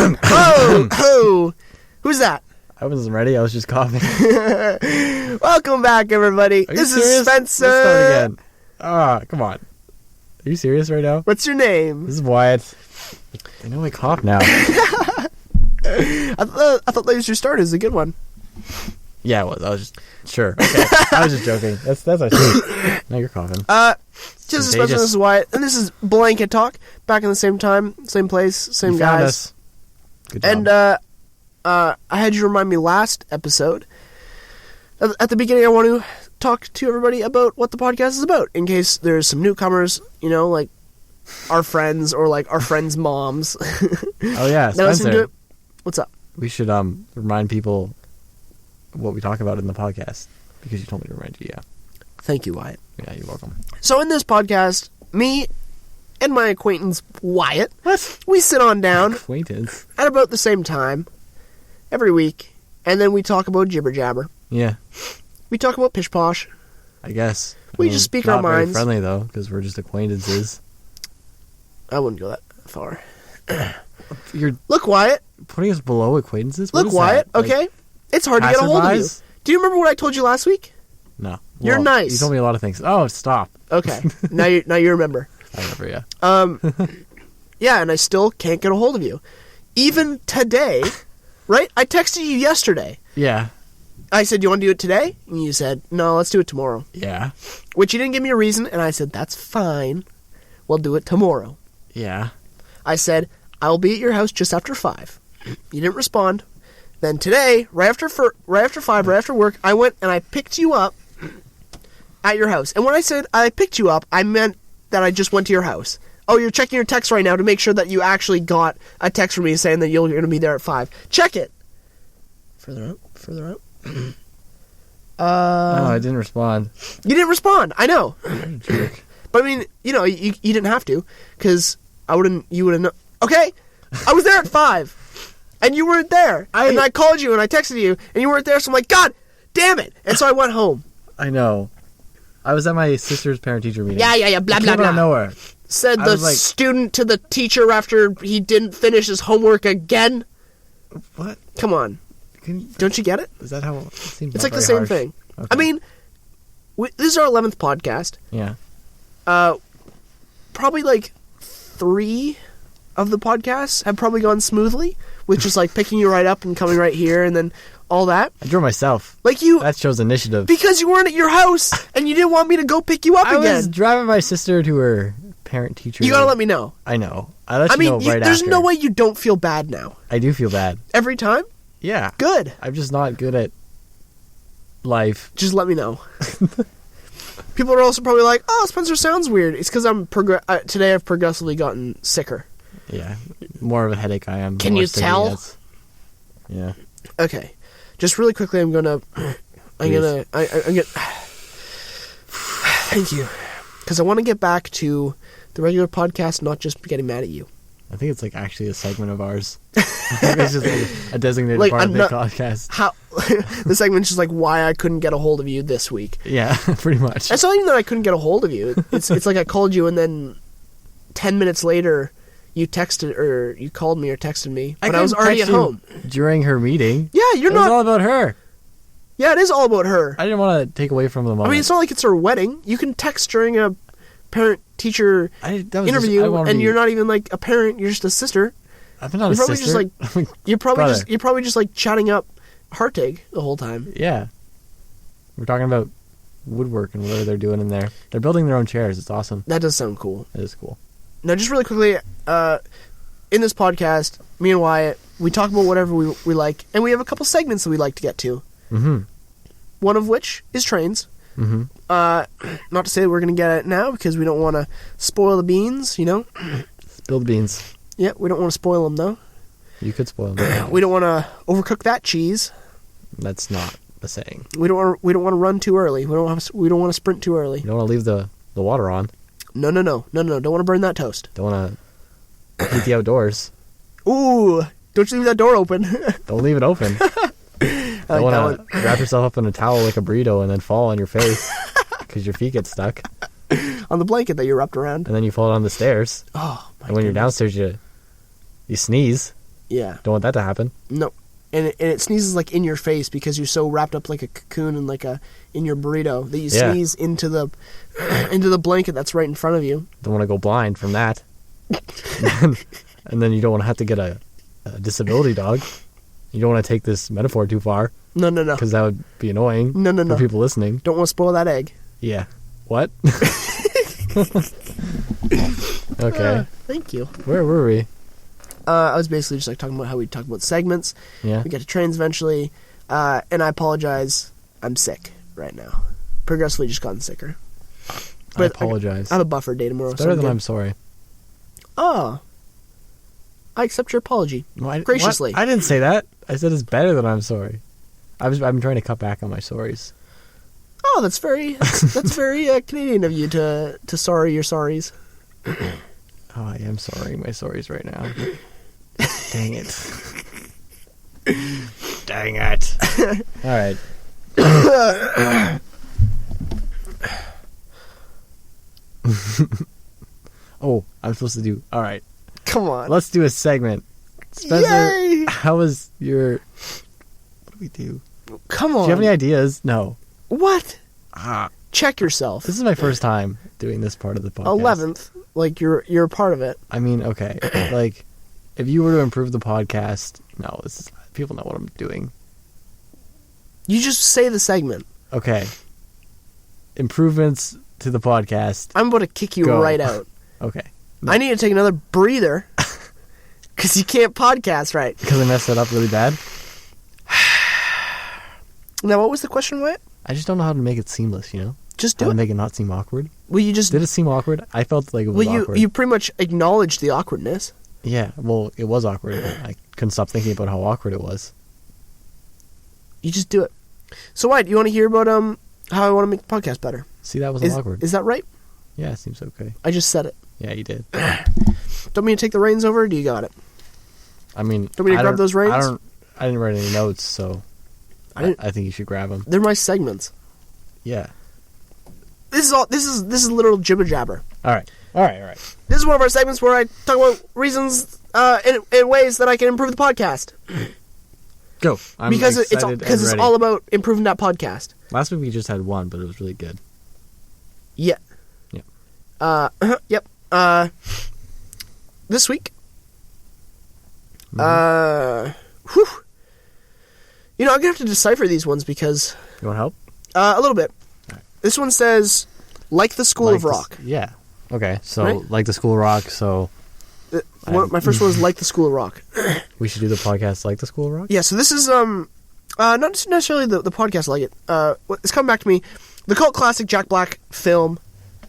Oh, who's that? I wasn't ready. I was just coughing. Welcome back, everybody. This is Spencer. Let's start again. Come on. Are you serious right now? What's your name? This is Wyatt. I know I cough now. I thought that was your start. Is a good one. Yeah, it was. I was just sure. Okay. I was just joking. That's I see. Now you're coughing. This is Spencer. This is Wyatt, and this is Blanketalk. Back in the same time, same place, same you guys. Found us. Good job. And I had you remind me last episode. At the beginning, I want to talk to everybody about what the podcast is about, in case there's some newcomers, like our friends or like our friends' moms. Oh yeah, Spencer. What's up? We should remind people what we talk about in the podcast, because you told me to remind you. Yeah. Thank you, Wyatt. Yeah, you're welcome. So in this podcast, me and my acquaintance Wyatt, what? We sit on down Acquaintance at about the same time every week, and then we talk about jibber jabber. Yeah. We talk about pish posh. I guess. We just speak our minds. Not very friendly though, because we're just acquaintances. I wouldn't go that far. Look, Wyatt. Putting us below acquaintances? Look, Wyatt, okay? It's hard to get a hold of you. Do you remember what I told you last week? No. You're nice. You told me a lot of things. Oh, stop. Okay. Now you remember. I remember, yeah. Yeah, and I still can't get a hold of you. Even today, right? I texted you yesterday. Yeah. I said, "Do you want to do it today?" And you said, "No, let's do it tomorrow." Yeah. Which you didn't give me a reason, and I said, "That's fine. We'll do it tomorrow." Yeah. I said, "I'll be at your house just after 5. You didn't respond. Then today, right after 5, right after work, I went and I picked you up at your house. And when I said I picked you up, I meant that I just went to your house. Oh, you're checking your text right now to make sure that you actually got a text from me saying that you're going to be there at 5. Check it. Further out. No, I didn't respond. You didn't respond. I know. Jerk. But I mean, you didn't have to, because you wouldn't know. Okay? I was there at 5. And you weren't there. And I called you and I texted you and you weren't there, so I'm like, God damn it. And so I went home. I know. I was at my sister's parent-teacher meeting. Yeah, blah, blah, blah. Out of nowhere. Said the student to the teacher after he didn't finish his homework again. What? Come on. Don't you get it? Is that how it seems? It's like the same thing. Okay. I mean, this is our 11th podcast. Yeah. Probably like 3 of the podcasts have probably gone smoothly, with just like picking you right up and coming right here and then all that. I drove myself. That shows initiative. Because you weren't at your house and you didn't want me to go pick you up again. I was driving my sister to her parent-teacher. You gotta let me know. I know. I let you know right there's after. no way you don't feel bad now. I do feel bad. Every time? Yeah. Good. I'm just not good at life. Just let me know. People are also probably like, "Oh, Spencer sounds weird." It's because today I've progressively gotten sicker. Yeah, more of a headache I am. Can you tell? Yeah. Okay, just really quickly, I'm gonna. Thank you, because I want to get back to the regular podcast, not just getting mad at you. I think it's like actually a segment of ours. It's just like a designated part of the podcast. The segment's just like why I couldn't get a hold of you this week. Yeah, pretty much. It's not even that I couldn't get a hold of you. It's like I called you and then 10 minutes later you texted or you called me or texted me, but I was already at home during her meeting. Yeah, it was all about her. Yeah, it is all about her. I didn't want to take away from the moment. I mean, it's not like it's her wedding. You can text during a parent-teacher interview, and you're not even like a parent. You're just a sister. I'm not a sister. You're probably just like chatting up Heartache the whole time. Yeah, we're talking about woodwork and whatever they're doing in there. They're building their own chairs. It's awesome. That does sound cool. It is cool. Now, just really quickly, in this podcast, me and Wyatt, we talk about whatever we like, and we have a couple segments that we like to get to. Mm-hmm. One of which is trains. Mm-hmm. Not to say that we're going to get it now because we don't want to spoil the beans, Spill the beans. Yeah, we don't want to spoil them, though. You could spoil them. We don't want to overcook that cheese. That's not the saying. We don't want to run too early. We don't want to sprint too early. You don't want to leave the water on. No. Don't want to burn that toast. Don't want to heat the outdoors. Ooh, don't you leave that door open. Don't leave it open. Don't want to wrap yourself up in a towel like a burrito and then fall on your face because your feet get stuck. On the blanket that you're wrapped around. And then you fall down the stairs. Oh, my And when goodness. you're downstairs, you sneeze. Yeah. Don't want that to happen. No. And it sneezes like in your face because you're so wrapped up like a cocoon and in your burrito that you sneeze into the blanket that's right in front of you. Don't want to go blind from that. And then you don't want to have to get a disability dog. You don't want to take this metaphor too far. No. Because that would be annoying for people listening. Don't want to spoil that egg. Yeah. What? Okay. Thank you. Where were we? I was basically just like talking about how we talk about segments. Yeah. We get to trains eventually. And I apologize. I'm sick right now. Progressively just gotten sicker. But I apologize. I have a buffer day tomorrow. It's better than I'm sorry. Oh. I accept your apology. Graciously. What? I didn't say that. I said it's better than I'm sorry. I'm trying to cut back on my sorries. Oh, that's very Canadian of you to sorry your sorries. Oh, I am sorry my sorries right now. Dang it. Dang it. All right. Oh, I'm supposed to do... All right. Come on. Let's do a segment. Spencer, Yay! how was your... What do we do? Come on. Do you have any ideas? No. What? Check yourself. This is my first time doing this part of the podcast. 11th. Like, you're a part of it. I mean, okay. Like, if you were to improve the podcast... No, people know what I'm doing. You just say the segment. Okay. Improvements to the podcast. I'm about to kick you right out. Okay. No. I need to take another breather. Because you can't podcast right. Because I messed it up really bad? Now, what was the question, Wyatt? I just don't know how to make it seamless, you know? Just do how it. to make it not seem awkward. Well, you just... Did it seem awkward? I felt like it was awkward. You pretty much acknowledged the awkwardness. Yeah, well, it was awkward. I couldn't stop thinking about how awkward it was. You just do it. So, Wyatt, you want to hear about how I want to make the podcast better? See, that wasn't awkward. Is that right? Yeah, it seems okay. I just said it. Yeah, you did. Don't mean to take the reins over, or do you got it? I mean... Don't mean to grab those reins? I didn't write any notes, so... I think you should grab them. They're my segments. Yeah. This is literal jibber jabber. All right. This is one of our segments where I talk about reasons in ways that I can improve the podcast. Go. Because it's all about improving that podcast. Last week we just had one, but it was really good. Yeah. Yeah. Yep. This week. Whew. You know, I'm gonna have to decipher these ones because... You want help? A little bit. Right. This one says, like the School of Rock. Yeah. Okay, so right? like the School of Rock, so... My first one was like the School of Rock. We should do the podcast like the School of Rock? Yeah, so this is, not necessarily the podcast like it. It's come back to me. The cult classic Jack Black film,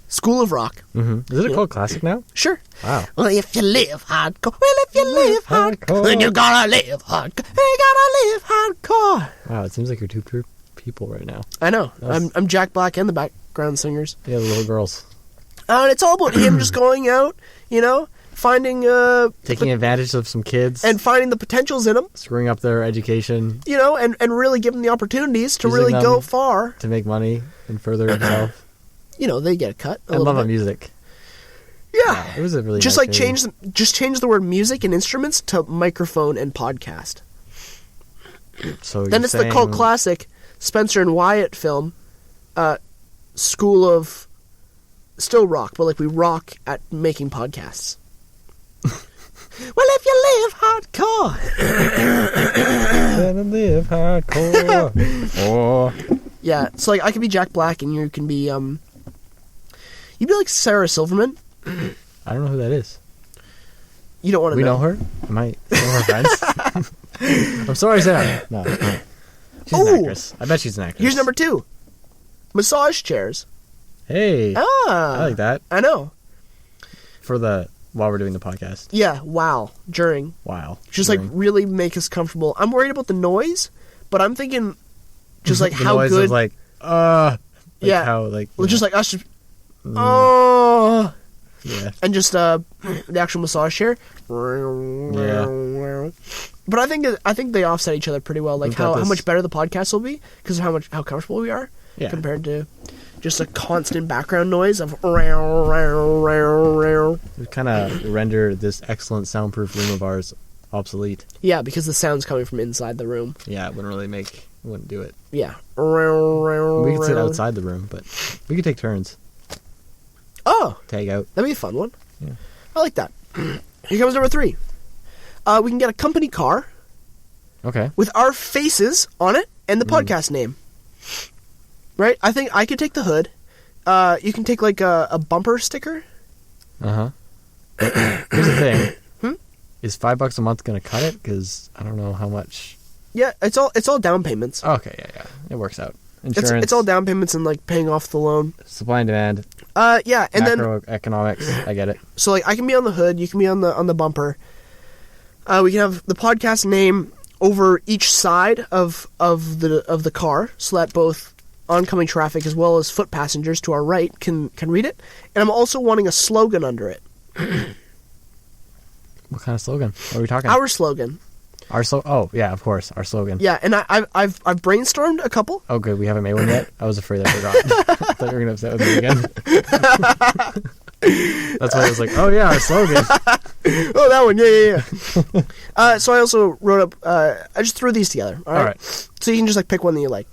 School of Rock. Mm-hmm. Is it a cult classic now? Sure. Wow. Well, if you live hardcore, then you gotta live hardcore. You gotta live hardcore. Wow, it seems like you're two people right now. I know. I'm Jack Black and the background singers. Yeah, the little girls. And it's all about him just going out, you know, finding... taking advantage of some kids. And finding the potentials in them. Screwing up their education. You know, and really giving the opportunities to really go far. To make money and further himself. You know, they get a cut. I love the music. Yeah. It was a really just nice like change the word music and instruments to microphone and podcast. So then it's the cult classic Spencer and Wyatt film, School of still rock, but like we rock at making podcasts. Well, if you live hardcore, then live hardcore. Oh. Yeah, so like I could be Jack Black and you can be you'd be like Sarah Silverman. I don't know who that is. You don't want to know. We know her? Am I one of her friends? I'm sorry, Sarah. No. She's an actress. I bet she's an actress. Here's number 2. Massage chairs. Hey. I like that. I know. While we're doing the podcast. Yeah, during. Wow. Just like really make us comfortable. I'm worried about the noise, but I'm thinking just like the how noise good. Of like, yeah. How like. Well, just like us. Just, Yeah. And just the actual massage chair. Yeah. But I think they offset each other pretty well. Like how much better the podcast will be because of how comfortable we are compared to just a constant background noise of. We kind of render this excellent soundproof room of ours obsolete. Yeah, because the sound's coming from inside the room. Yeah, it wouldn't do it. Yeah. We could sit outside the room, but we could take turns. Oh, Tag out. that'd be a fun one. Yeah. I like that. Here comes number 3. We can get a company car Okay. with our faces on it and the podcast name. Right? I think I could take the hood. You can take like a bumper sticker. Uh-huh. Here's the thing. Is $5 a month going to cut it? Because I don't know how much. Yeah, it's all down payments. Okay, yeah. It works out. Insurance. It's all down payments and like paying off the loan. Supply and demand. Yeah, and then macroeconomics. I get it. so like I can be on the hood, you can be on the bumper. We can have the podcast name over each side of the car, so that both oncoming traffic as well as foot passengers to our right can read it. And I'm also wanting a slogan under it. What kind of slogan? What are we talking? Our slogan. Oh yeah, of course, our slogan. Yeah, and I've brainstormed a couple. Oh good, we haven't made one yet. I was afraid I forgot. I thought you were gonna upset with me again. That's why I was like, oh yeah, our slogan. Oh, that one, yeah. So I also wrote up. I just threw these together. All right. So you can just like pick one that you like.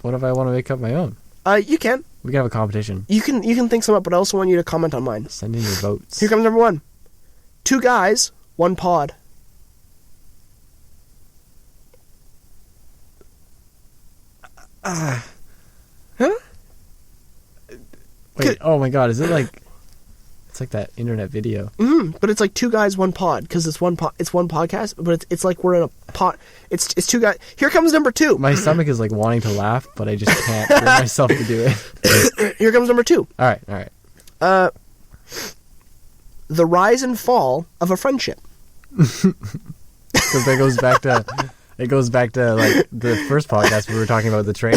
What if I want to make up my own? You can. We can have a competition. You can think some up, but I also want you to comment on mine. Send in your votes. Here comes number 1. 2 guys, 1 pod. Huh? Wait, oh my god, is it like... It's like that internet video. But it's like 2 guys, 1 pod, because it's one podcast, but it's like we're in a pod. It's 2 guys. Here comes number 2. My stomach is like wanting to laugh, but I just can't bring myself to do it. Here comes number 2. Alright. The rise and fall of a friendship. Because it goes back to like the first podcast we were talking about the train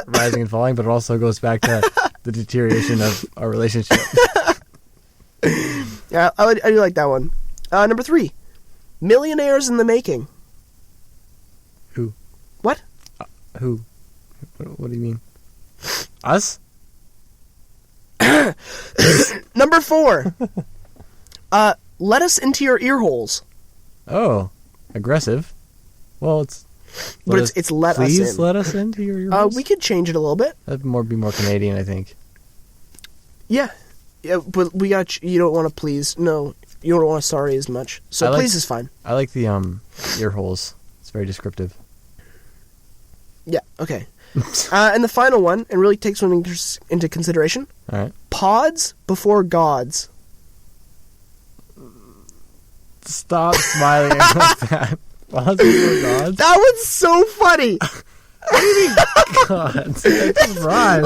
rising and falling, but it also goes back to the deterioration of our relationship. Yeah, I do like that one. Number 3, millionaires in the making. Who? What? Who? What do you mean? Us? Number 4, let us into your ear holes. Oh, aggressive. Well, it's let us in. Please let us into your ear holes. We could change it a little bit. That'd be more Canadian, I think. Yeah, but you don't want to please. No, you don't want to sorry as much. So please is fine. I like the ear holes. It's very descriptive. Yeah. Okay. And the final one, and really takes one into consideration. All right. Pods before gods. Stop smiling like that. Pods before gods. That one's so funny. What do you mean, gods? That's a rhyme.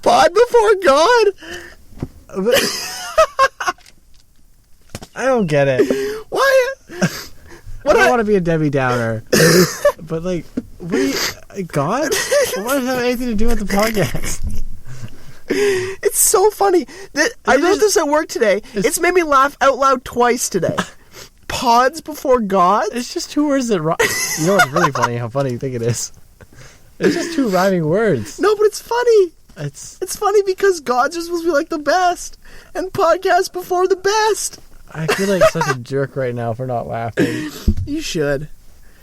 Pod before God. I don't get it. Why? I don't want to be a Debbie Downer, but like, what do you, God? What does that have anything to do with the podcast? It's so funny. I wrote this at work today. It's made me laugh out loud twice today. Pods before God? It's just 2 words that rhyme. You know what's really funny? How funny you think it is? It's just 2 rhyming words. No, but it's funny. It's funny because gods are supposed to be like the best, and podcasts before the best. I feel like such a jerk right now for not laughing. You should.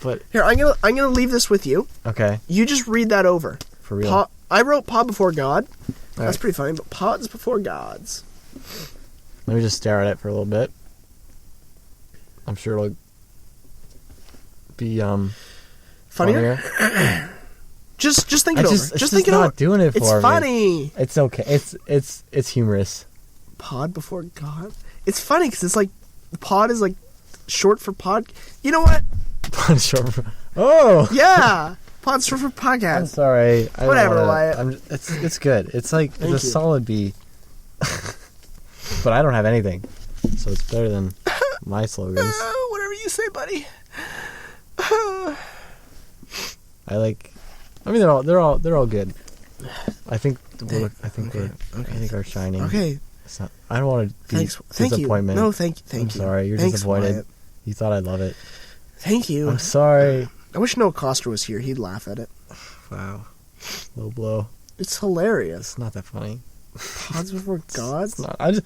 But here, I'm gonna leave this with you. Okay. You just read that over. For real. I wrote pod before God. All That's right. pretty funny, but pods before gods. Let me just stare at it for a little bit. I'm sure it'll be funnier. Just think it over. Just think it over. It's not doing it for me. It's funny. It's okay. It's humorous. Pod before God. It's funny because it's like pod is like short for pod. You know what? Pod short for. Oh yeah. Pod's short for podcast. I'm sorry. Whatever, Wyatt. It's good. It's like Thank it's a you. solid B. But I don't have anything, so it's better than my slogans. Whatever you say, buddy. I mean, they're all good. I think we're shining. Okay. It's not, I don't want to be Thank you. disappointment. No, thank you. I'm sorry. You're Thanks, disappointed. Wyatt. You thought I'd love it. Thank you. I'm sorry. I wish Noah Coster was here. He'd laugh at it. Wow. Low blow. It's hilarious. It's not that funny. Pods before gods? I don't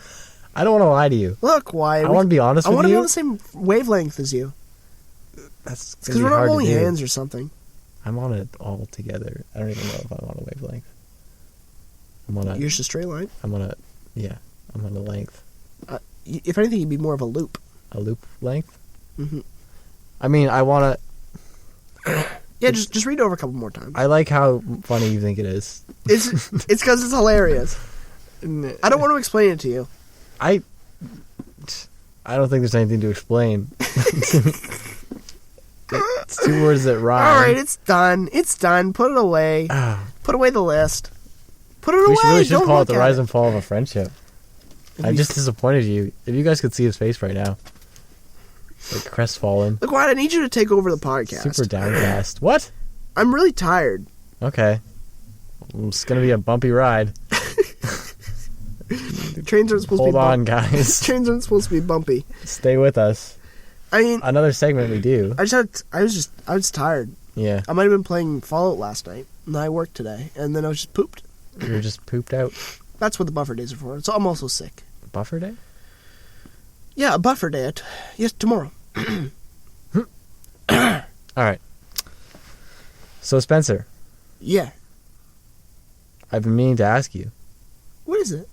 want to lie to you. Look, Wyatt. I want to be honest with you. I want to be on the same wavelength as you. That's Because we're not holding hands or something. I'm on it all together. I don't even know if I'm on a wavelength. You're just a straight line? I'm on a length. If anything, you'd be more of a loop. A loop length? Mm-hmm. I mean, I want to... Yeah, just read it over a couple more times. I like how funny you think it is. It's because it's hilarious. I don't want to explain it to you. I don't think there's anything to explain. It's two words that rhyme. All right, it's done. It's done. Put it away. Put away the list. Put it away. We really should Don't call it look the at rise and fall of a friendship. I be- just disappointed you. If you guys could see his face right now. Like crestfallen. Look, Wyatt, I need you to take over the podcast. Super downcast. What? I'm really tired. Okay. It's going to be a bumpy ride. Trains aren't supposed to be Hold on, guys. Trains aren't supposed to be bumpy. Stay with us. I mean, Another segment we do. I was tired. Yeah. I might have been playing Fallout last night, and I worked today, and then I was just pooped. You were just pooped out. That's what the buffer days are for. So I'm also sick. Buffer day? Yeah, a buffer day. Yes, tomorrow. All right. So, Spencer, Yeah. I've been meaning to ask you, What is it?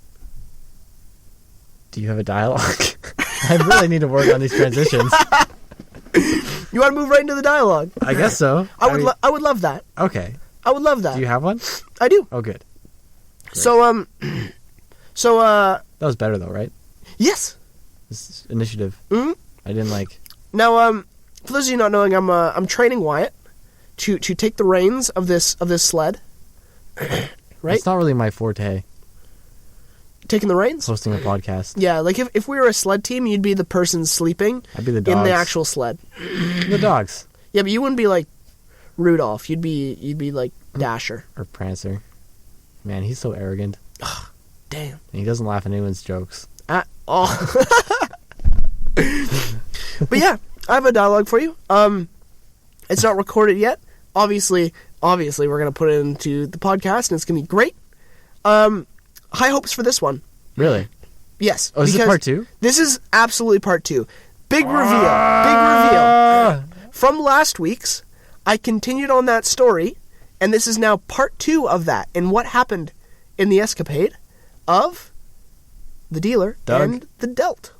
do you have a dialogue? I really need to work on these transitions. You want to move right into the dialogue? I guess so. I would love that. Okay. I would love that. Do you have one? I do. Oh, good. Great. So That was better, though, right? yes. This initiative. Mm-hmm. I didn't like... Now, for those of you not knowing, I'm training Wyatt to take the reins of this sled. Right? It's not really my forte, Taking the reins? hosting a podcast. Yeah, like if we were a sled team, you'd be the person sleeping I'd be the dogs. in the actual sled. The dogs. Yeah, but you wouldn't be like Rudolph. You'd be like Dasher. Or Prancer. Man, he's so arrogant. Damn. And he doesn't laugh at anyone's jokes. Oh. But yeah, I have a dialogue for you. It's not recorded yet. Obviously, we're gonna put it into the podcast, and it's gonna be great. High hopes for this one. Really? Yes. Oh, is this because part 2? This is absolutely part 2. Big reveal. From last week's, I continued on that story, and this is now part 2 of that, and what happened in the escapade of the dealer Doug. and the dealt.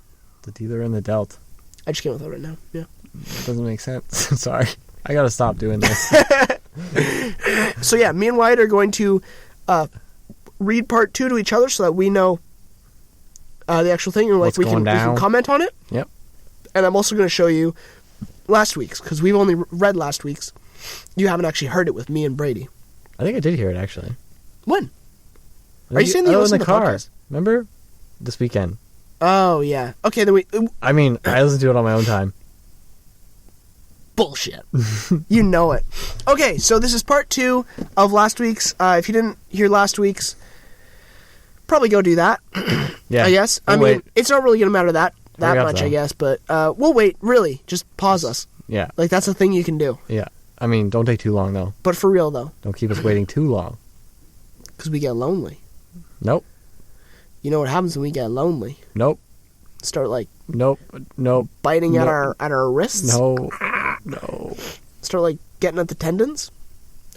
The dealer and the dealt. I just came with that right now. Yeah. That doesn't make sense. Sorry. I gotta stop doing this. So yeah, me and Wyatt are going to read part 2 to each other so that we know the actual thing, and like What's we can down. comment on it. Yep. And I'm also going to show you last week's, because we've only read last week's. You haven't actually heard it with me and Brady. I think I did hear it, actually. When? Are you saying that you in listened the to the car? podcast? Remember? This weekend. Oh, yeah. Okay, then I mean, I listened to it on my own time. bullshit. You know it. Okay, so this is part 2 of last week's. If you didn't hear last week's, probably go do that. Yeah. I guess. We'll I mean, wait. it's not really going to matter that Hurry up, much, though. I guess, but we'll wait. Really, just pause us. Yeah. Like, that's a thing you can do. Yeah. I mean, don't take too long, though. But for real, though, Don't keep us waiting too long. because we get lonely. Nope. You know what happens when we get lonely? Nope. Start, like, Nope. Nope. biting No. at our wrists. No. No. Start, like, getting at the tendons.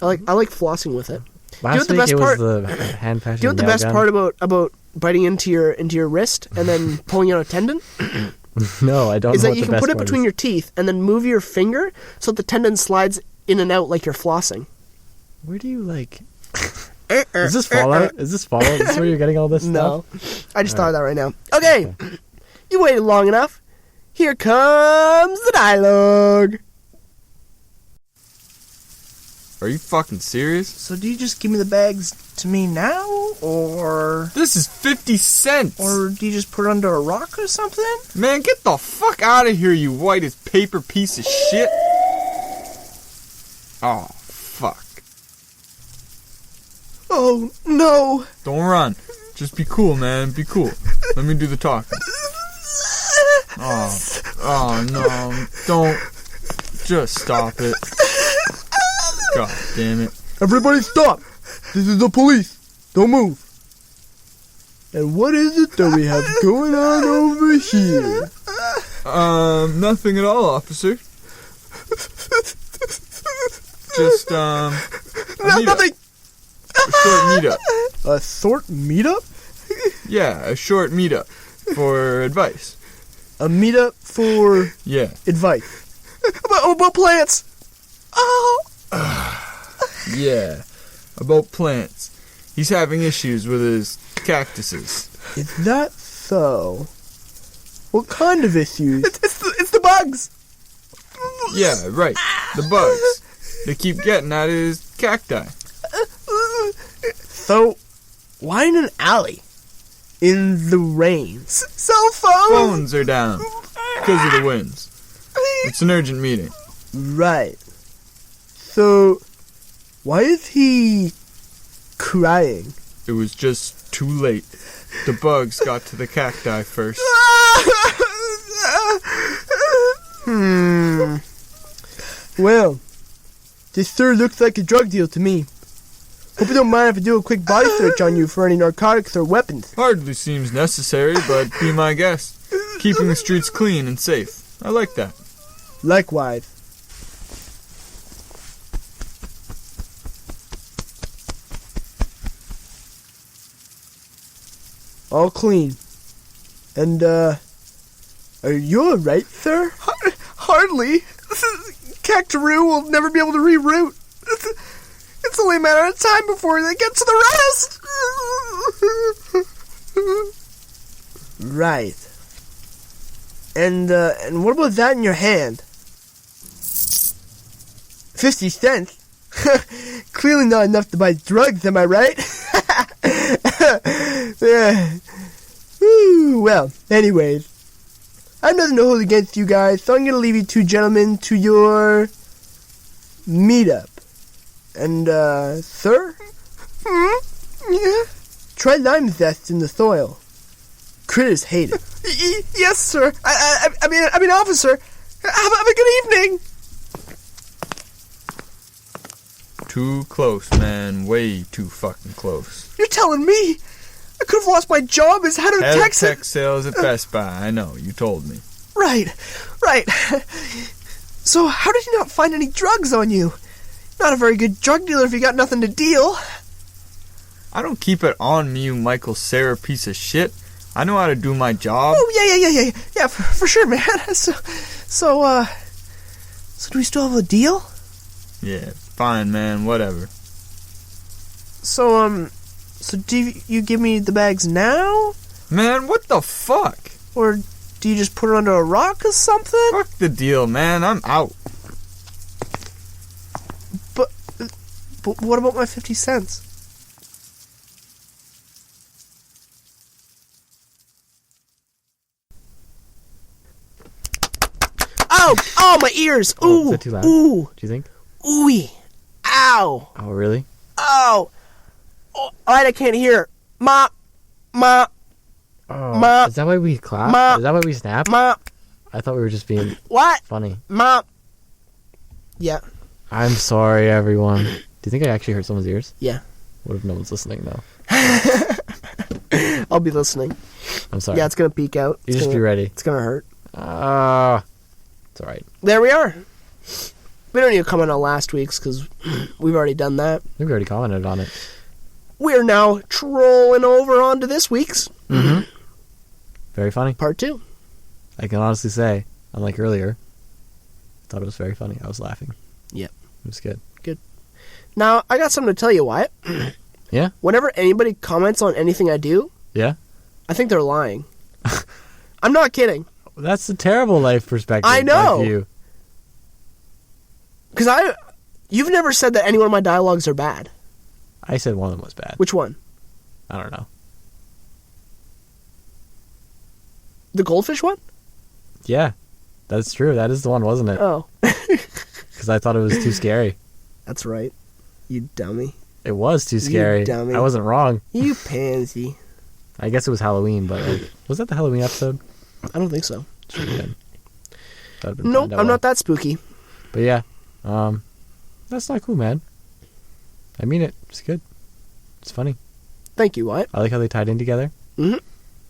I like flossing with it. Last what the week best it part- was the hand fashion. Do you know what the best part about biting into your wrist and then pulling out a tendon? No, I don't Is know that what you the can best put it part between is. your teeth and then move your finger so that the tendon slides in and out like you're flossing. Where do you, like... Is this Fallout? Is this Fallout? Is this where you're getting all this No. stuff? I just thought of that right now. Okay. You waited long enough. Here comes the dialogue. Are you fucking serious? So do you just give me the bags to me now, or This is 50 cents! do you just put it under a rock or something? Man, get the fuck out of here, you white as paper piece of shit! Oh, fuck. Oh, no. Don't run. Just be cool, man. Be cool. Let me do the talking. Oh no. Don't. Just stop it. God damn it. Everybody stop! This is the police. Don't move. And what is it that we have going on over here? Nothing at all, officer. just a meetup. Nothing. A short meetup. A short meetup? Yeah, a short meetup for advice. A meetup for Yeah. advice. About plants. Oh. Yeah. About plants. He's having issues with his cactuses. Is that so? What kind of issues? It's the bugs. Yeah, right. The bugs. They keep getting at his cacti. So, why in an alley? In the rains. Cell phone! Phones are down because of the winds. It's an urgent meeting. Right. So, why is he crying? It was just too late. The bugs got to the cacti first. Well, this sure looks like a drug deal to me. Hope you don't mind if I do a quick body search on you for any narcotics or weapons. Hardly seems necessary, but be my guest. Keeping the streets clean and safe. I like that. Likewise. All clean. And, are you alright, sir? Hardly. Cactaroo will never be able to reroute. It's only a matter of time before they get to the rest. Right. And what about that in your hand? 50 cents? Clearly not enough to buy drugs, am I right? Yeah. Woo, well, anyways. I have nothing to hold against you guys, so I'm going to leave you two gentlemen to your meetup. And, sir? Yeah? Try lime zest in the soil. Critters hate it. Yes, sir. I mean, officer. Have a good evening. Too close, man. Way too fucking close. You're telling me I could have lost my job as head of Head tech of tech sales at Best Buy. I know. You told me. Right. So how did you not find any drugs on you? Not a very good drug dealer if you got nothing to deal. I don't keep it on me, you Michael Cera piece of shit. I know how to do my job. Oh, yeah, for sure, man. So do we still have a deal? Yeah, fine, man. Whatever. So do you give me the bags now? Man, what the fuck? Or do you just put it under a rock or something? Fuck the deal, man. I'm out. But what about my 50 cents? Oh, my ears! Ooh, is that too loud? ooh, Do you think? ooey, ow, Oh, really? oh, alright, I can't hear. Ma, Oh, Ma. is that why we clap? Ma. Is that why we snap? ma, I thought we were just being what? funny. Ma. Yeah, I'm sorry, everyone. Do you think I actually hurt someone's ears? yeah. What if no one's listening, though? I'll be listening. I'm sorry. Yeah, it's gonna peek out. You just be ready. It's gonna hurt. It's alright. There we are. We don't need to comment on last week's because we've already done that. I think we already commented on it. We're now trolling over onto this week's Mm-hmm. Very funny. part 2. I can honestly say, unlike earlier, I thought it was very funny. I was laughing. Yep. It was good. Now, I got something to tell you, Wyatt. Yeah? Whenever anybody comments on anything I do, Yeah? I think they're lying. I'm not kidding. That's a terrible life perspective. I know. Like you. Because you've never said that any one of my dialogues are bad. I said one of them was bad. Which one? I don't know. The goldfish one? Yeah. That's true. That is the one, wasn't it? Oh. Because I thought it was too scary. That's right. You dummy. It was too scary. dummy. I wasn't wrong. You pansy. I guess it was Halloween, but was that the Halloween episode? I don't think so. Should have been. That'd been Nope, fun. I'm not that spooky. But yeah, that's not cool, man. I mean it. It's good. It's funny. Thank you, Wyatt. I like how they tied in together. Mhm.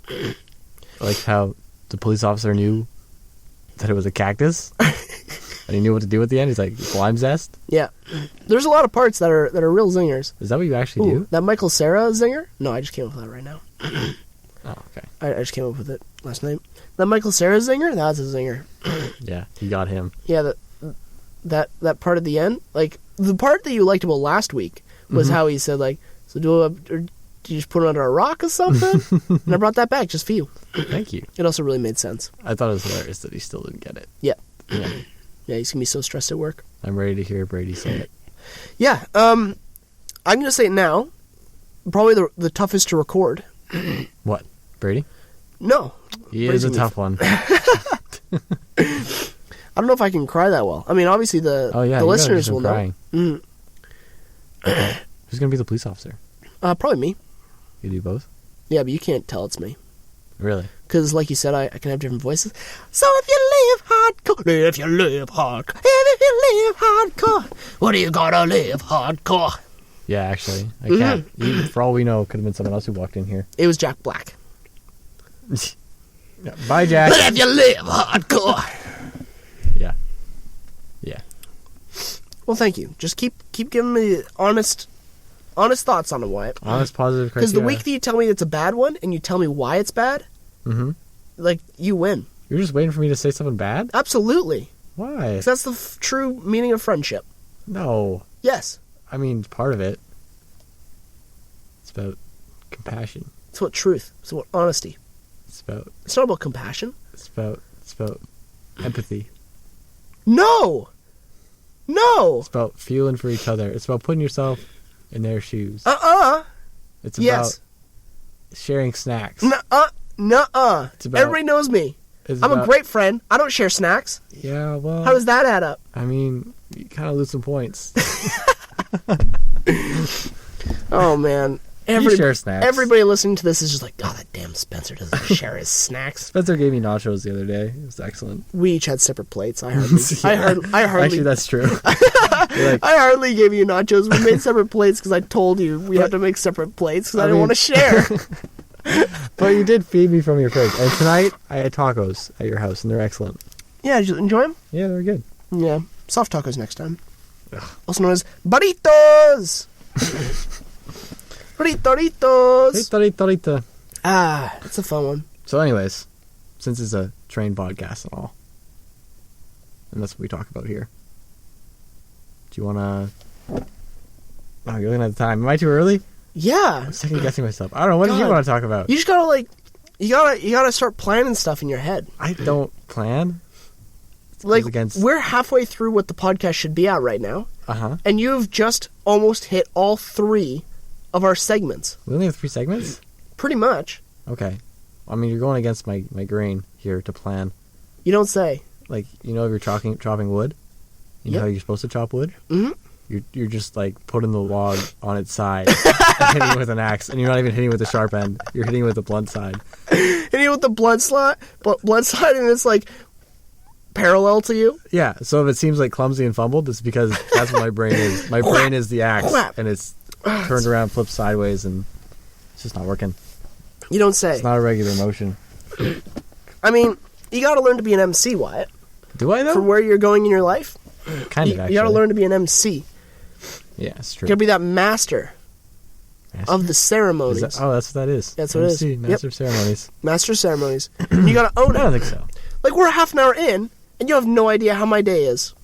I like how the police officer knew that it was a cactus, And he knew what to do at the end. He's like, lime zest? Yeah. There's a lot of parts that are real zingers. Is that what you actually do? That Michael Cera zinger? No, I just came up with that right now. Oh, okay. I just came up with it last night. That Michael Cera zinger? That's a zinger. Yeah, you got him. Yeah, that part at the end, like the part that you liked about last week was how he said like, so do you just put it under a rock or something? And I brought that back just for you. Thank you. It also really made sense. I thought it was hilarious that he still didn't get it. Yeah. Yeah. Yeah, he's gonna be so stressed at work. I'm ready to hear Brady say it. Yeah, I'm gonna say it now. Probably the toughest to record. What? Brady? No. He Brady's is a gonna be tough one. I don't know if I can cry that well. I mean, obviously the listeners will know. Who's gonna be the police officer? Probably me. You do both? Yeah, but you can't tell it's me. Really? Because, like you said, I can have different voices. So if you live hardcore, what do you gotta live hardcore? Yeah, actually. I can't. For all we know, it could have been someone else who walked in here. It was Jack Black. Yeah. Bye, Jack. If you live hardcore. Yeah. Yeah. Well, thank you. Just keep giving me honest thoughts on it, Wyatt. Honest, positive criteria. Because the week that you tell me it's a bad one, and you tell me why it's bad, like, you win. You're just waiting for me to say something bad? Absolutely. Why? 'Cause that's the true meaning of friendship. No. Yes. I mean, part of it. It's about compassion. It's about truth. It's about honesty. It's about It's not about compassion. It's about empathy. No! No! It's about feeling for each other. It's about putting yourself in their shoes. It's about Yes. sharing snacks. Nuh-uh. It's about- Everybody knows me. It's I'm a about- great friend. I don't share snacks. Yeah, well. How does that add up? I mean, you kind of lose some points. Oh, man. You share snacks. Everybody listening to this is just like, God, that damn Spencer doesn't share his snacks. Spencer gave me nachos the other day. It was excellent. We each had separate plates. I hardly. Actually, that's true. I hardly gave you nachos. We made separate plates because I told you we had to make separate plates because I didn't want to share. But you did feed me from your fridge. And tonight, I had tacos at your house, and they're excellent. Yeah, did you enjoy them? Yeah, they're good. Yeah, soft tacos next time. Also known as burritos. Burritos. Rita. Ah, it's a fun one. So anyways, since it's a train podcast and all, and that's what we talk about here, do you want to... Oh, you're looking at the time. Am I too early? Yeah. I'm second guessing myself. I don't know. What do you God. want to talk about? You just gotta like, you gotta start planning stuff in your head. I don't plan. Like, against... we're halfway through what the podcast should be at right now, and you've just almost hit all 3 of our segments. We only have 3 segments? Pretty much. Okay. I mean, you're going against my grain here to plan. You don't say. Like, you know, if you're chopping wood, you know how you're supposed to chop wood? Mm-hmm. You're just, like, putting the log on its side and hitting it with an axe. And you're not even hitting it with the sharp end. You're hitting it with the blunt side. Hitting it with the blunt side, and it's, like, parallel to you? Yeah, so if it seems, like, clumsy and fumbled, it's because that's what my brain is. My brain is the axe, and it's turned around, flipped sideways, and it's just not working. You don't say. It's not a regular motion. I mean, you gotta learn to be an MC, Wyatt. Do I, though? For where you're going in your life. Kind of, actually. You gotta learn to be an MC. Yeah, it's true. You gotta be that master of the ceremonies. That's what that is. That's what MC, it is. Master of Ceremonies. Master of ceremonies. And you gotta own it. I don't think so. Like, we're half an hour in, and you have no idea how my day is.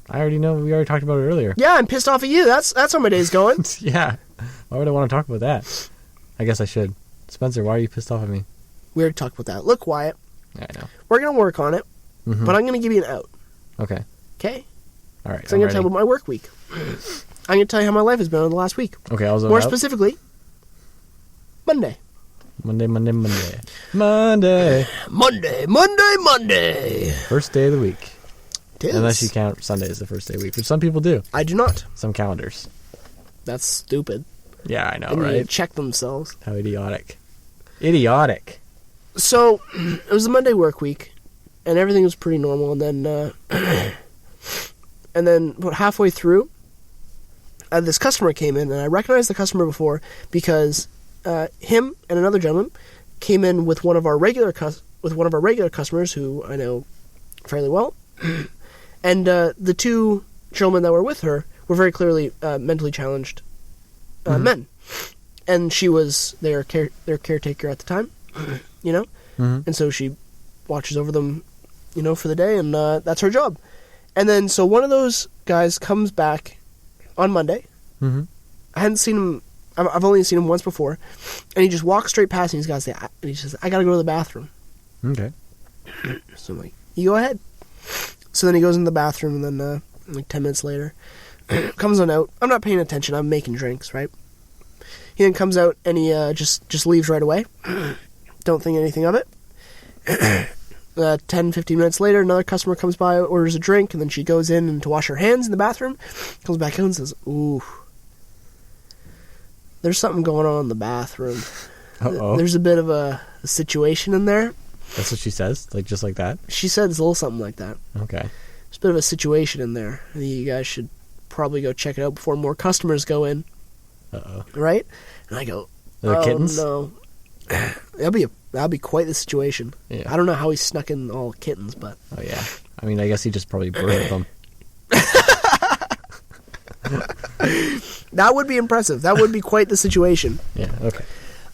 I already know. We already talked about it earlier. Yeah, I'm pissed off at you. That's how my day's going. Yeah. Why would I want to talk about that? I guess I should. Spencer, why are you pissed off at me? We already talked about that. Look, Wyatt. Yeah, I know. We're gonna work on it, but I'm gonna give you an out. Okay. Okay? All right. So I'm gonna tell you about my work week. I'm gonna tell you how my life has been over the last week. Okay, I was More specifically, Monday. Monday. First day of the week. It is. Unless you count Sunday as the first day of the week, which some people do. I do not. Some calendars. That's stupid. Yeah, I know, They need to right? check themselves. How idiotic. Idiotic. So, it was a Monday work week, and everything was pretty normal, and then, about halfway through, this customer came in, and I recognized the customer before because him and another gentleman came in with one of our regular customers who I know fairly well, And the two gentlemen that were with her were very clearly mentally challenged men. And she was their caretaker at the time, you know? And so she watches over them, you know, for the day, and that's her job. And then, so one of those guys comes back on Monday. I hadn't seen him, I've only seen him once before, and he just walks straight past me, and he says, I gotta go to the bathroom. Okay. So I'm like, you go ahead. So then he goes in the bathroom, and then, like 10 minutes later, comes on out. I'm not paying attention, I'm making drinks, right? He then comes out, and he just leaves right away. Don't think anything of it. 10, 15 minutes later, another customer comes by, orders a drink, and then she goes in and to wash her hands in the bathroom, comes back out and says, ooh, there's something going on in the bathroom. Uh-oh. There's a bit of a situation in there. That's what she says? Like, just like that? She said it's a little something like that. Okay. There's a bit of a situation in there. I think you guys should probably go check it out before more customers go in. Uh-oh. Right? And I go, Are they kittens? No. That'll be quite the situation. Yeah. I don't know how he snuck in all kittens, but... Oh, yeah. I mean, I guess he just probably birthed them. That would be impressive. That would be quite the situation. Yeah, okay.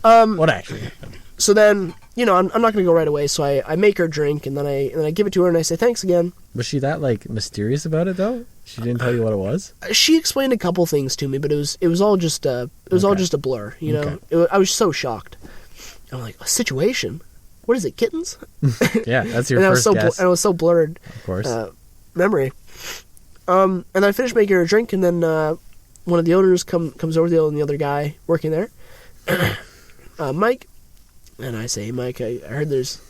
What actually happened? So then, you know, I'm not going to go right away, so I make her drink, and then I give it to her, and I say, thanks again. Was she that, like, mysterious about it, though? She didn't tell you what it was? She explained a couple things to me, but it was all just all just a blur, you know? Okay. I was so shocked. I'm like, a situation? What is it, kittens? Yeah, that's your and first guess. And I was so blurred. Of course. Memory. And I finished making her a drink, and then one of the owners comes over, the other guy working there, Mike, and I say, hey, Mike, I heard there's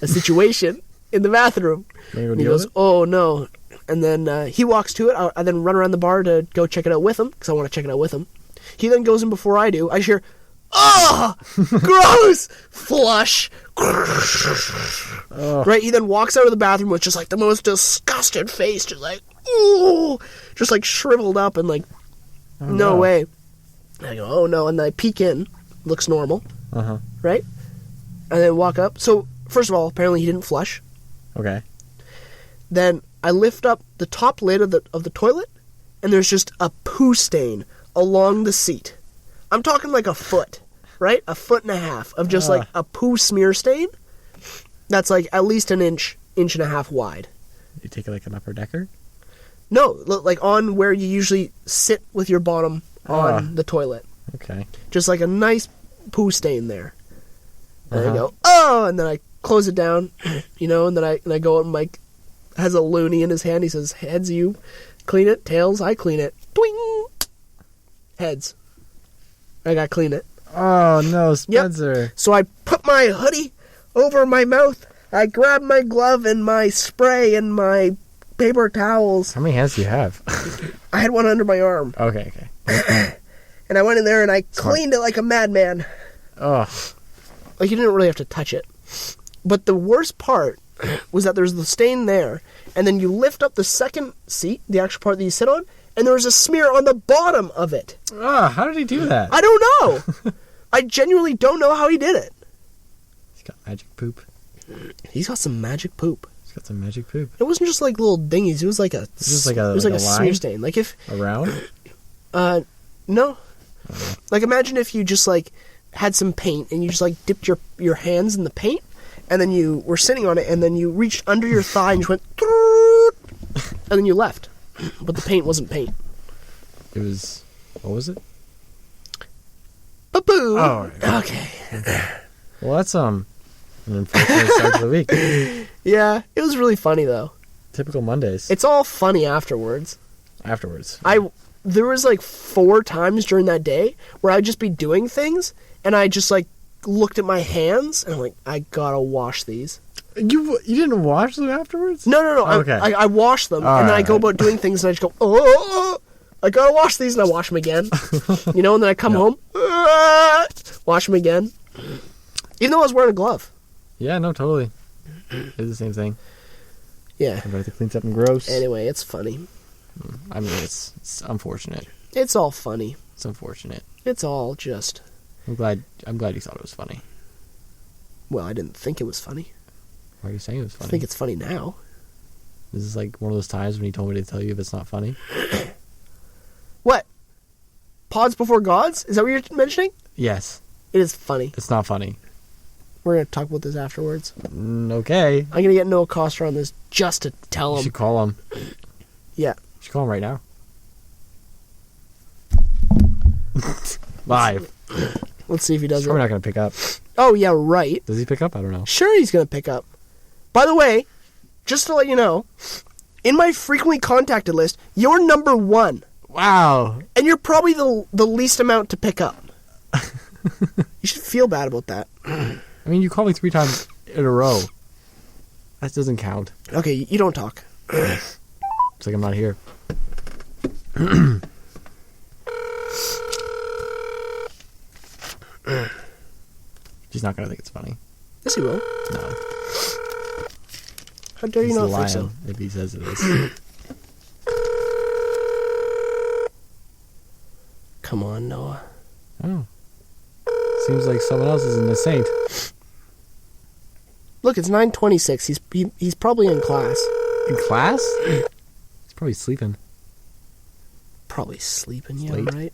a situation in the bathroom. And he goes, oh, no. And then he walks to it. I then run around the bar to go check it out with him, because I want to check it out with him. He then goes in before I do. I just hear, oh, gross, flush. Right, he then walks out of the bathroom with just like the most disgusted face, just like, ooh, just like shriveled up and like, no way. And I go, oh no, and then I peek in, looks normal, right, and then walk up. So first of all, apparently he didn't flush. Okay. Then I lift up the top lid of the toilet, and there's just a poo stain along the seat. I'm talking like a foot, right? A foot and a half of just like a poo smear stain. That's like at least an inch and a half wide. You take it like an upper decker? No, like on where you usually sit with your bottom on the toilet. Okay. Just like a nice poo stain there. And I go, oh, and then I close it down, you know, and then I go out and Mike has a loony in his hand. He says, heads, you clean it. Tails, I clean it. Twing! Heads. I gotta clean it. Oh, no, Spencer. Yep. So I put my hoodie over my mouth. I grab my glove and my spray and my paper towels. How many hands do you have? I had one under my arm. Okay. And I went in there and I cleaned it like a madman. Oh. Like, you didn't really have to touch it. But the worst part was that there's the stain there, and then you lift up the second seat, the actual part that you sit on, and there was a smear on the bottom of it. How did he do that? I don't know. I genuinely don't know how he did it. He's got magic poop. He's got some magic poop. He's got some magic poop. It wasn't just like little dingies. It was like a smear stain. Like if around. No. Like imagine if you just like had some paint and you just like dipped your hands in the paint, and then you were sitting on it, and then you reached under your thigh and just went, and then you left. But the paint wasn't paint. It was, what was it? Ba-boo! Oh, okay. Well, that's an unfortunate start to the week. Yeah, it was really funny though. Typical Mondays. It's all funny afterwards. There was like 4 times during that day where I'd just be doing things, and I just like looked at my hands, and I'm like, I gotta wash these. You didn't wash them afterwards? No. Okay. I wash them, and then I go about doing things, and I just go, oh, I gotta wash these, and I wash them again. You know, and then I come home, wash them again. Even though I was wearing a glove. Yeah, no, totally. It's the same thing. Yeah. Everybody to clean something gross. Anyway, it's funny. I mean, it's unfortunate. It's all funny. It's unfortunate. It's all just... I'm glad you thought it was funny. Well, I didn't think it was funny. Why are you saying it was funny? I think it's funny now. This is like one of those times when he told me to tell you if it's not funny. What? Pods before gods? Is that what you're mentioning? Yes. It is funny. It's not funny. We're going to talk about this afterwards. Okay. I'm going to get Noah Coster on this just to tell You him. should call him. Yeah. You should call him right now. Live. Let's see if he does He's it. probably not going to pick up. Oh, yeah, right. Does he pick up? I don't know. Sure he's going to pick up. By the way, just to let you know, in my frequently contacted list, you're number 1. Wow. And you're probably the least amount to pick up. You should feel bad about that. I mean, you called me 3 times in a row. That doesn't count. Okay, you don't talk. It's like I'm not here. She's not going to think it's funny. Yes, he will. No. How dare you He's not lying think so? if he says it is. Come on, Noah. Oh. Seems like someone else is in the saint. Look, it's 9:26. He's probably in class. In class? He's probably sleeping. Probably sleeping, yeah, Late. right?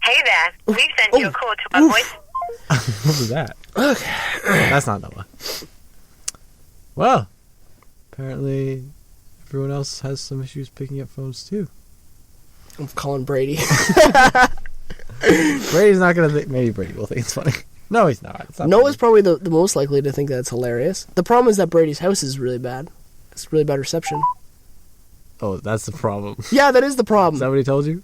Hey there, we've sent you a call to our voice. What was that? Okay. That's not Noah. Well, apparently everyone else has some issues picking up phones too. I'm calling Brady. Brady's not gonna think. Maybe Brady will think it's funny. No, he's not. It's not Noah's funny. probably the most likely to think that's hilarious. The problem is that Brady's house is really bad. It's really bad reception. Oh, that's the problem. Yeah, that is the Is problem. that what he told you?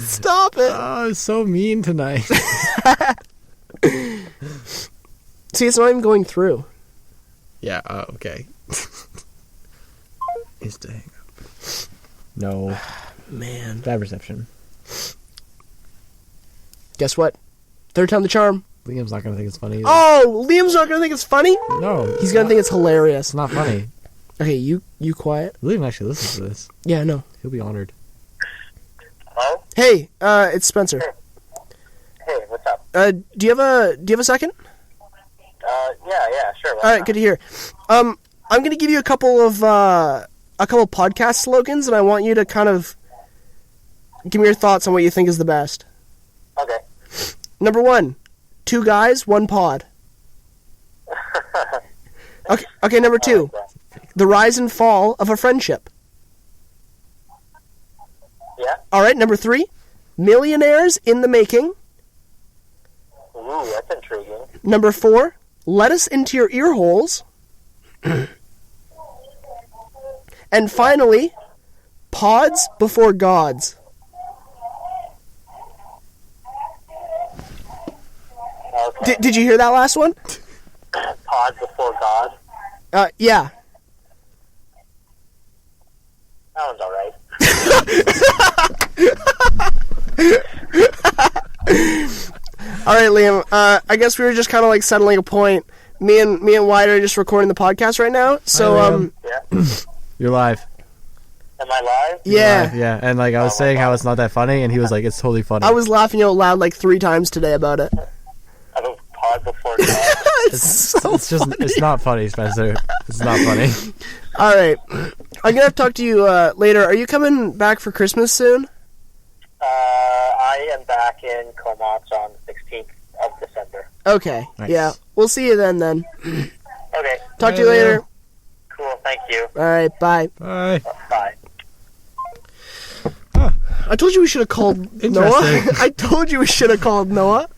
Stop it. Oh, it's so mean tonight. See, it's not even going through. Yeah. Oh, okay. Is to hang up. No. Man. Bad reception. Guess what? Third time the charm. Liam's not gonna think it's funny either. Oh, Liam's not going to think it's funny? No. He's going to think it's hilarious. It's not funny. Okay, you quiet. Liam actually listens to this. Yeah, no. He'll be honored. Hello? Hey, it's Spencer. Hey, what's up? Do you have a second? Yeah, sure. All right, good to hear. I'm going to give you a couple of podcast slogans, and I want you to kind of give me your thoughts on what you think is the best. Okay. Number 1, 2 guys, 1 pod. Okay. Number 2, the rise and fall of a friendship. Yeah? All right. Number 3, millionaires in the making. Ooh, that's intriguing. Number 4, lettuce into your ear holes. And finally, pods before gods. Okay. Did you hear that last one? Pod before God. Yeah. That one's alright. All right, Liam. I guess we were just kind of like settling a point. Me and Wyatt are just recording the podcast right now. So Hi, Liam. Yeah? You're live. Am I live? yeah, Live, yeah. And like I was saying how it's not that funny, and he was like, "It's totally funny." I was laughing out loud like 3 times today about it. I have a pod before God. It's so It's just. funny. It's not funny, Spencer. It's not funny. All right, I'm gonna have to talk to you later. Are you coming back for Christmas soon? I am back in Comox on the 16th of December. Okay. Nice. Yeah, we'll see you then. Okay, Talk to you later. cool, thank you. All right, bye. Bye. Bye. I told you we should have called Noah. Interesting. I told you we should have called Noah.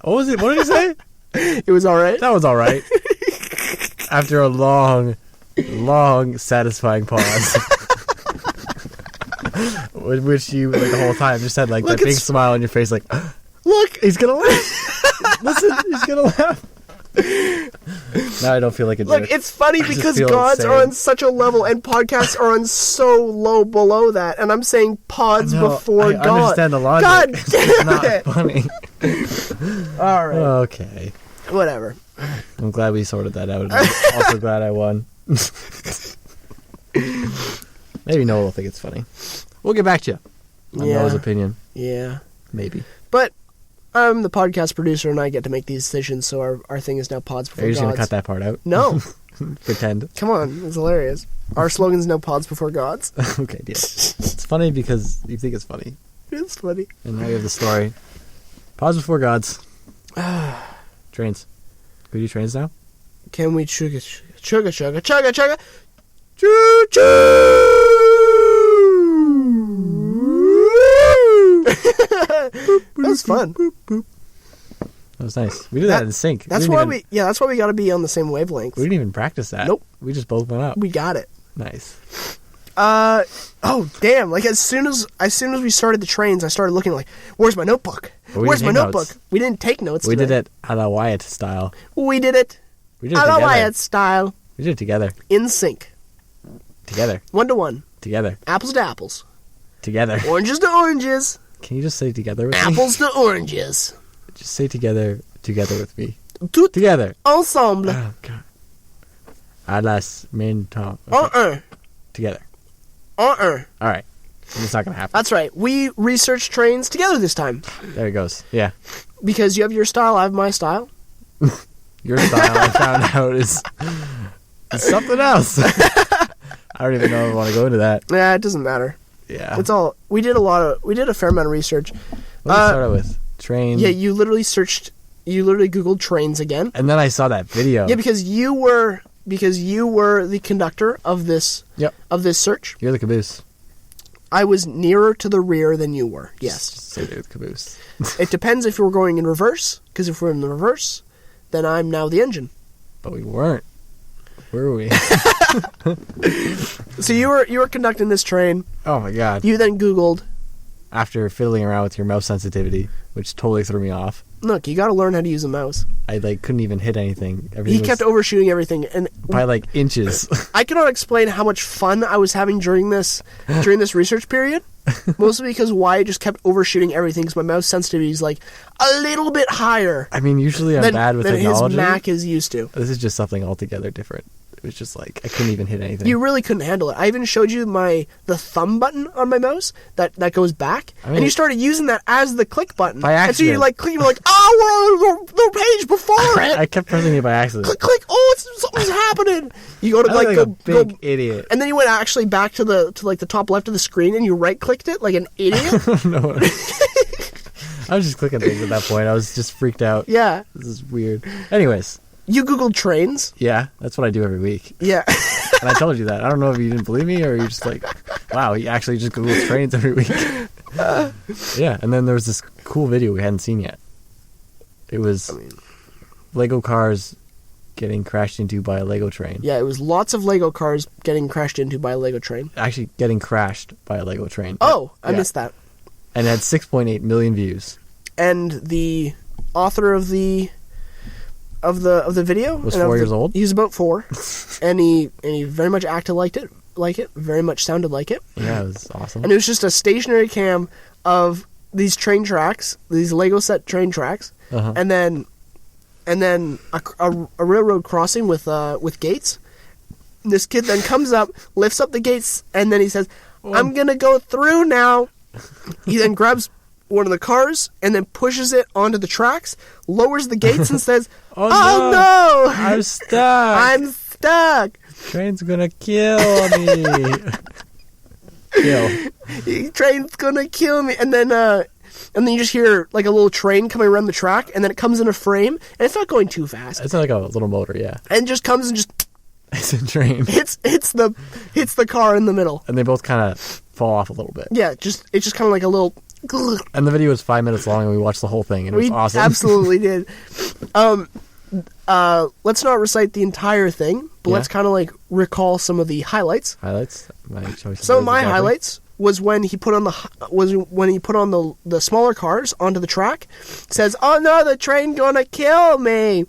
What was it? What did he say? It was all right. That was all right. After a long, satisfying pause, with which you like the whole time just had like Look, that big it's- smile on your face, like Look, he's gonna laugh. Listen, he's gonna laugh. Now I don't feel like a look, jerk. it's funny just because feel gods insane. are on such a level and podcasts are on so low below that, and I'm saying pods No, before I God. understand the logic. God It's damn not it! funny. All right, Okay, whatever. I'm glad we sorted that out. And I'm also glad I won. Maybe Noah will think it's funny. We'll get back to you on Yeah. Noah's opinion. Yeah, Maybe. but I'm the podcast producer and I get to make these decisions, so our thing is now pods Are before you just gods. gonna cut that part out? No, Pretend. Come on, it's hilarious. Our slogan's no pods before gods. Okay, deal. It's funny because you think it's funny. It's funny. And now you have the story. Pause before gods. Trains. Can we do trains now? Can we chugga chugga chugga chugga chugga choo choo? That was fun. That was nice. We did that in sync. That's why we got to be on the same wavelength. We didn't even practice that. Nope. We just both went up. We got it. Nice. Oh damn! Like as soon as we started the trains, I started looking like, "Where's my notebook? Where's my notebook?" Notes. We didn't take notes. We today. did it a la Wyatt style. We did it We did it a la together. Wyatt style, We did it together. in sync, Together. 1-to-1, Together. apples to apples, Together. oranges to oranges, Can you just say together with me? apples to oranges. Just say together with me. Tout Together. ensemble. Oh, God. À las main temps. Together. All right. It's not going to happen. That's right. We researched trains together this time There it goes. Yeah. because you have your style, I have my style. Your style, I found out, is something else. I don't even know if I want to go into that. Yeah, it doesn't matter. Yeah. It's all we did a fair amount of research. What did we start out with? Train. Yeah, you literally Googled trains again. And then I saw that video. Yeah, because you were the conductor of this Yep. of this search. You're the caboose. I was nearer to the rear than you were. Yes. Just say you're the caboose. It depends if you were going in reverse, because if we're in the reverse, then I'm now the engine. But we weren't. Were we? So you were conducting this train. Oh my God. You then Googled, After fiddling around with your mouse sensitivity, which totally threw me off. look, you got to learn how to use a mouse. I couldn't even hit anything. He Everything kept was overshooting everything, and by inches. I cannot explain how much fun I was having during this research period. Mostly because Wyatt just kept overshooting everything because my mouse sensitivity is like a little bit higher I mean, usually I'm bad with than technology. his Mac is used to. This is just something altogether different. It was just I couldn't even hit anything. You really couldn't handle it. I even showed you the thumb button on my mouse that goes back, I mean, and you started using that as the click button. By And so you accident. you were like, oh, we're on the page before it. I kept pressing it by accident. Click, click. Oh, something's happening. You go to I look go, a big go, idiot. and then you went actually back to the top left of the screen, and you right clicked it like an idiot. No. I was just clicking things at that point. I was just freaked out. Yeah. This is weird. Anyways, You Googled trains. yeah, that's what I do every week. Yeah. And I told you that. I don't know if you didn't believe me or you're just wow, he actually just Googles trains every week. Yeah, and then there was this cool video we hadn't seen yet. It was Lego cars getting crashed into by a Lego train. Yeah, it was lots of Lego cars getting crashed into by a Lego train. Actually, getting crashed by a Lego train. Oh, I Yeah. missed that. And it had 6.8 million views. And the author of the video Was and of 4 the- years old? He was about 4, and he very much acted like it, very much sounded like it, Yeah, it was awesome. and it was just a stationary cam of these train tracks, these Lego set train tracks, Uh-huh. and then a railroad crossing with gates. This kid then comes up, lifts up the gates, and then he says, "I'm gonna go through now." He then grabs one of the cars and then pushes it onto the tracks, lowers the gates, and says, Oh, "Oh no, I'm stuck. I'm stuck. Train's gonna kill me." Kill. Train's gonna kill me." And then you just hear like a little train coming around the track, and then it comes in a frame, and it's not going too fast, It's like a little motor, yeah. and just comes and just It's a train. hits the car in the middle. And they both kind of fall off a little bit. Yeah, it's just kind of like a little. And the video was 5 minutes long, and we watched the whole thing, and it was We awesome. absolutely did. Let's not recite the entire thing, but Yeah. let's kind of recall some of the highlights. Highlights. My choice. Some of my highlights was when he put on the smaller cars onto the track. Says, "Oh no, the train gonna kill me!"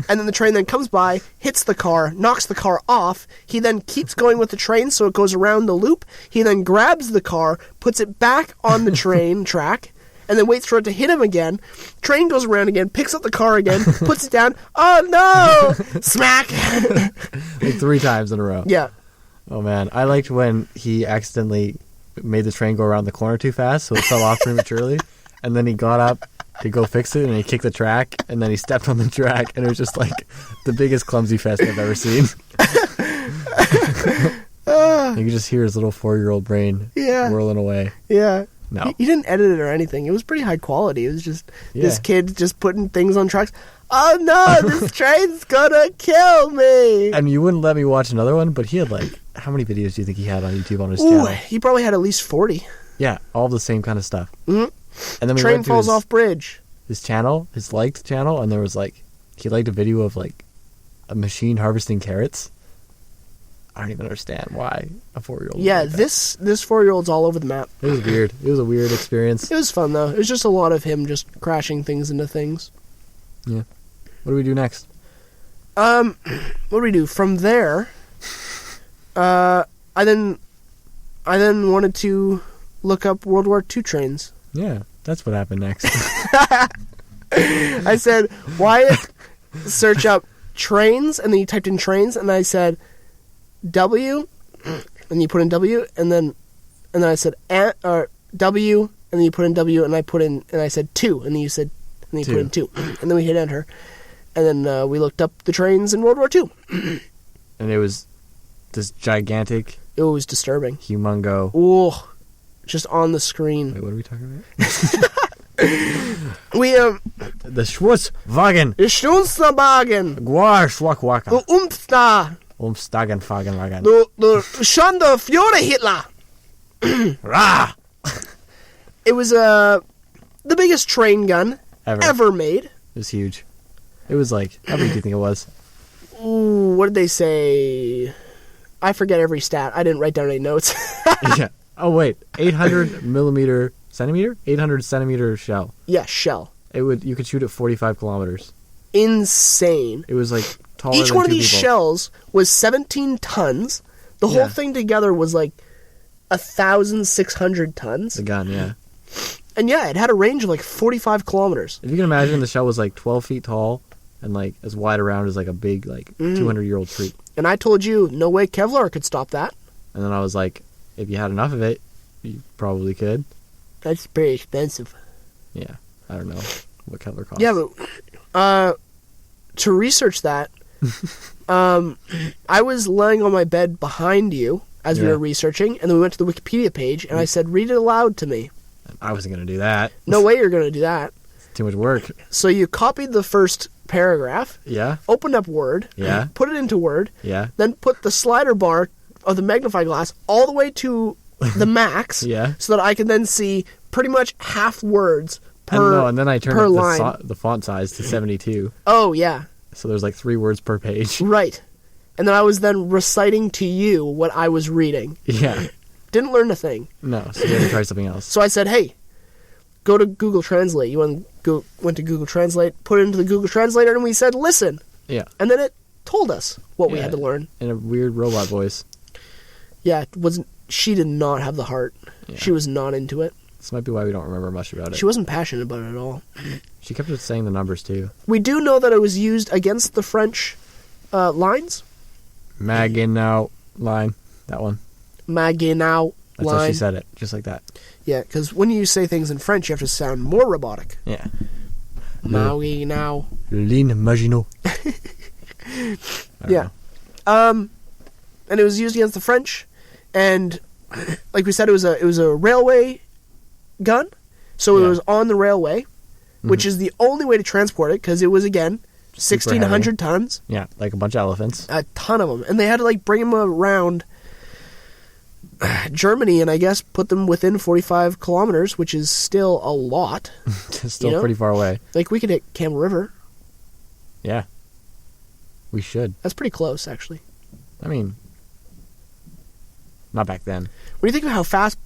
And then the train then comes by, hits the car, knocks the car off. He then keeps going with the train, so it goes around the loop. He then grabs the car, puts it back on the train track, and then waits for it to hit him again. Train goes around again, picks up the car again, puts it down. Oh no! Smack! Like 3 times in a row. Yeah. Oh man, I liked when he accidentally made the train go around the corner too fast, so it fell off prematurely, and then he got up to go fix it, and he kicked the track, and then he stepped on the track, and it was just like the biggest clumsy fest I've ever seen. You could just hear his little 4-year-old brain whirling away. Yeah. No. He didn't edit it or anything. It was pretty high quality. It was just this kid just putting things on tracks. Oh no, this train's gonna kill me. And you wouldn't let me watch another one, but he had like, how many videos do you think he had on YouTube on his Ooh, channel? he probably had at least 40. Yeah, all the same kind of stuff. Mm-hmm. And then we Train went to falls off bridge. his channel, his liked channel, and there was like, he liked a video of like a machine harvesting carrots. I don't even understand why a 4-year-old. Yeah, would like this 4-year-old's all over the map. that. It was weird. It was a weird experience. It was fun though. It was just a lot of him just crashing things into things. Yeah. What do we do next? What do we do from there? I then wanted to look up World War II trains. Yeah, that's what happened next. I said, Wyatt, search up trains, and then you typed in trains, and I said W, and you put in W, and then I said or W, and then you put in W, and I said 2, and then you put in 2, and then we hit enter, and then we looked up the trains in World War II. And it was this gigantic, It was disturbing. humongo. Oh, just on the screen. Wait, what are we talking about? We The Schwarzwagen. Stunsterwagen, Schwachwaka. the Umsta, Umstagenfagenwagen. the Schande Fjorde Hitler. Rah! It was the biggest train gun ever made. It was huge. It was like, how big do you think it was? Ooh, what did they say? I forget every stat. I didn't write down any notes. Yeah. Oh, wait. 800 millimeter centimeter? 800 centimeter shell. Yeah, shell. You could shoot at 45 kilometers. Insane. It was like taller Each than one of two these people. shells was 17 tons. The whole Yeah. thing together was like 1,600 tons. The gun, yeah. And yeah, it had a range of like 45 kilometers. If you can imagine, the shell was like 12 feet tall and like as wide around as like a big, like 200-year-old tree. And I told you, no way Kevlar could stop that. And then I was like, if you had enough of it, you probably could. That's pretty expensive. Yeah. I don't know what Kevlar costs. Yeah, but to research that, I was laying on my bed behind you as we Yeah. were researching, and then we went to the Wikipedia page, and I said, read it aloud to me. I wasn't going to do that. No way you're going to do that. Too much work. So you copied the first paragraph, Yeah. opened up Word, Yeah. put it into Word, Yeah. then put the slider bar of the magnifying glass all the way to the max, Yeah. so that I can then see pretty much half words per and then I turned per up line. the font size to 72. Oh, yeah, So there's like 3 words per page. right. And then I was then reciting to you what I was reading. Yeah. Didn't learn a thing. No, so you had to try something else. So I said, hey, go to Google Translate. You went to Google Translate, put it into the Google Translator, and we said, listen. Yeah. And then it told us what we Yeah. had to learn. In a weird robot voice. Yeah, it wasn't. She did not have the heart. Yeah. She was not into it. This might be why we don't remember much about it. She wasn't passionate about it at all. She kept just saying the numbers too. We do know that it was used against the French lines. Maginot line. That one. Maginot That's line. how she said it. Just like that. Yeah, because when you say things in French, you have to sound more robotic. Yeah. Maginot. Ligne Maginot. Yeah. And it was used against the French, and like we said, it was a railway gun, so Yeah. it was on the railway, which is the only way to transport it because it was again 1,600 tons, Yeah, like a bunch of elephants. a ton of them, and they had to like bring them around Germany and I guess put them within 45 kilometers, which is still a lot. Still You know? pretty far away. Like we could hit Campbell River. Yeah. We should. That's pretty close, actually. I mean, not back then. When you think of how fast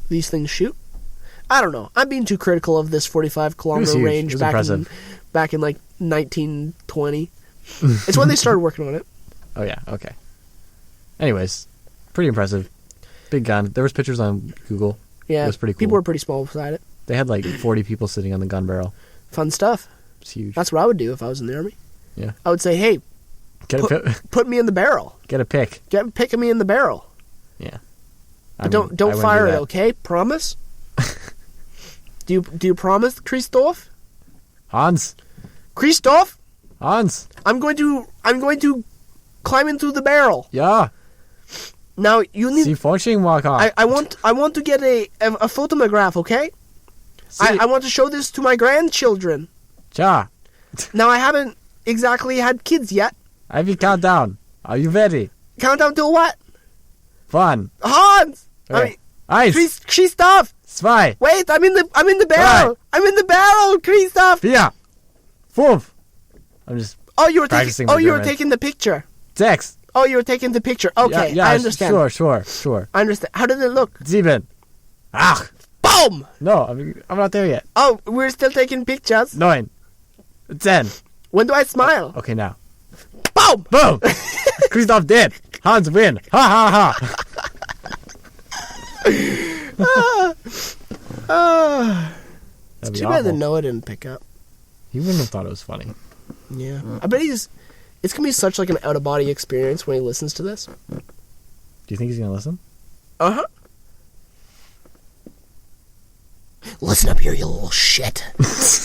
these things shoot, I don't know. I'm being too critical of this 45 kilometer huge. It range was back in like 1920. It's when they started working on it. Oh yeah, okay. Anyways, pretty impressive. Big gun. There was pictures on Google. Yeah, It was pretty cool. People were pretty small beside it. They had like 40 people sitting on the gun barrel. Fun stuff. It's huge. That's what I would do if I was in the army. Yeah. I would say, hey, Get a put me in the barrel. get a pick. Get picking me in the barrel. Yeah. But don't fire it, okay? Promise? Do you promise, Christoph? Hans. Christoph, Hans. I'm going to climb into the barrel. Ja. Now you need. Sie Forschung machen. I want to get a photograph, okay? Sie. I want to show this to my grandchildren. Ja. Now I haven't exactly had kids yet. I will count down. Are you ready? Countdown to what? One. Hans! Okay. Eins. Christoph! Zwei. Wait, I'm in the barrel! Right. I'm in the barrel, Christoph! Vier. Fünf. I'm just Oh, you were practicing taking. Oh, my you were German. taking the picture. Sechs. Oh, you were taking the picture. Okay, Yeah, I understand. Sure. I understand. How did it look? Sieben. Ach. Boom! No, I'm not there yet. Oh, we're still taking pictures. Neun. 10. When do I smile? Okay, now. Boom! Boom! Christoph dead. Hans win. Ha ha ha. That'd be Too bad that awful. Noah didn't pick up. He wouldn't have thought it was funny. Yeah. I bet it's gonna be such like an out of body experience when he listens to this. Do you think he's gonna listen? Uh-huh. Listen up here, you little shit.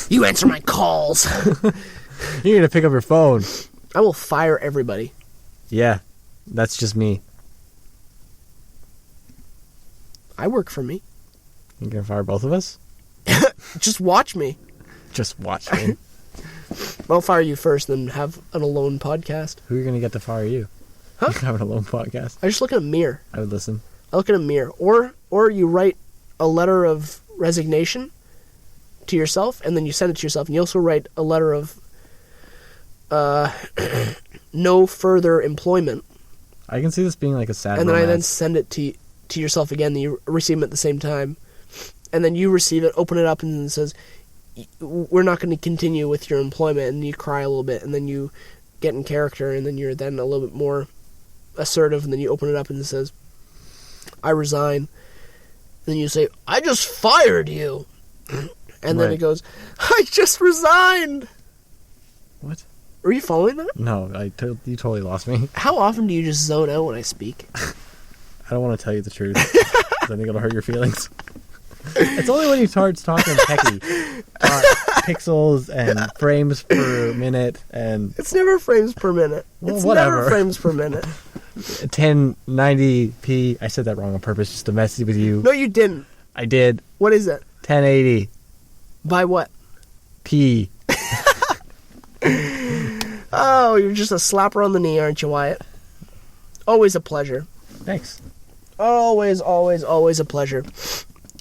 You answer my calls. You're gonna pick up your phone. I will fire everybody. Yeah, that's just me. I work for me. You're gonna fire both of us? Just watch me. Just watch me. I'll fire you first, then have an alone podcast. Who are you gonna get to fire you? Huh? You can have an alone podcast. I just look at a mirror. I would listen. I look at a mirror. Or you write a letter of resignation to yourself, and then you send it to yourself. And you also write a letter of no further employment. I can see this being like a sad And then I then romance. send it to yourself again, and you receive them at the same time. And then you receive it, open it up, and it says, we're not going to continue with your employment, and you cry a little bit, and then you get in character, and then you're then a little bit more assertive, and then you open it up, and it says, I resign. And then you say, I just fired you. And then Right. it goes, I just resigned. What? Are you following that? No, you totally lost me. How often do you just zone out when I speak? I don't want to tell you the truth. 'Cause I think it'll hurt your feelings. It's only when you start talking techie. Pixels and frames per minute and It's never frames per minute. Well, It's whatever. never frames per minute. 1090p. I said that wrong on purpose just to mess with you. No, you didn't. I did. What is it? 1080p. By what? Oh, you're just a slapper on the knee, aren't you, Wyatt? Always a pleasure. Thanks. Always, always, always a pleasure.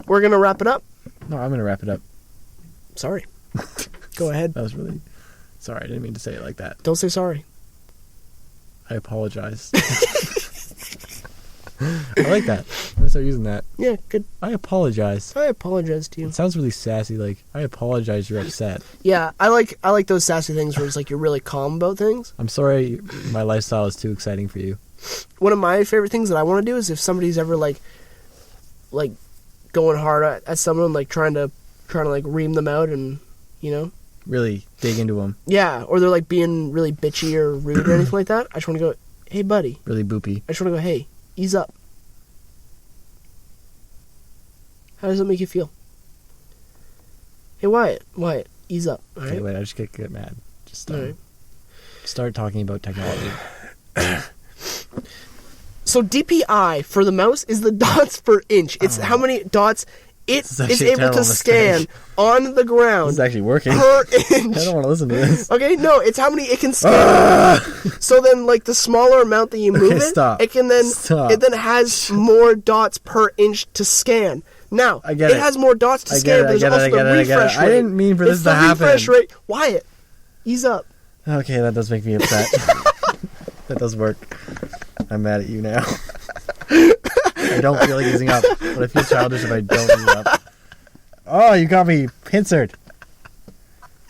We're going to wrap it up. No, I'm gonna wrap it up. Sorry. Go ahead. That was really sorry. I didn't mean to say it like that. Don't say sorry. I apologize. I like that. I'm gonna start using that. Yeah, good. I apologize. I apologize to you. It sounds really sassy. Like I apologize. You're upset. Yeah, I like those sassy things where it's like you're really calm about things. I'm sorry. My lifestyle is too exciting for you. One of my favorite things that I want to do is if somebody's ever like going hard at someone, like trying to like ream them out, and you know, Really dig into them. yeah, or they're like being really bitchy or rude or anything like that. I just want to go, hey buddy. Really boopy. I just want to go, hey, ease up. How does that make you feel? Hey Wyatt, ease up. All Okay, right. wait. I just get mad. Just All right. start talking about technology. So DPI for the mouse is the dots per inch. It's how many dots it This is is actually a able terrible to scan mistake. on the This ground is actually working. per I inch. don't want to listen to this. Okay, no, it's how many it can scan. So then, like the smaller amount that you move Okay, it, stop. it can then Stop. it then has more dots per inch to scan. Now I get it it. has more dots to I scan. get it, but I there's get it, also I the get it, I get it. refresh rate. I didn't mean for this It's to the happen. refresh rate. Wyatt, ease up. Okay, that does make me upset. That does work. I'm mad at you now. I don't feel like using up, but I feel childish if I don't use up. Oh, you got me pincered.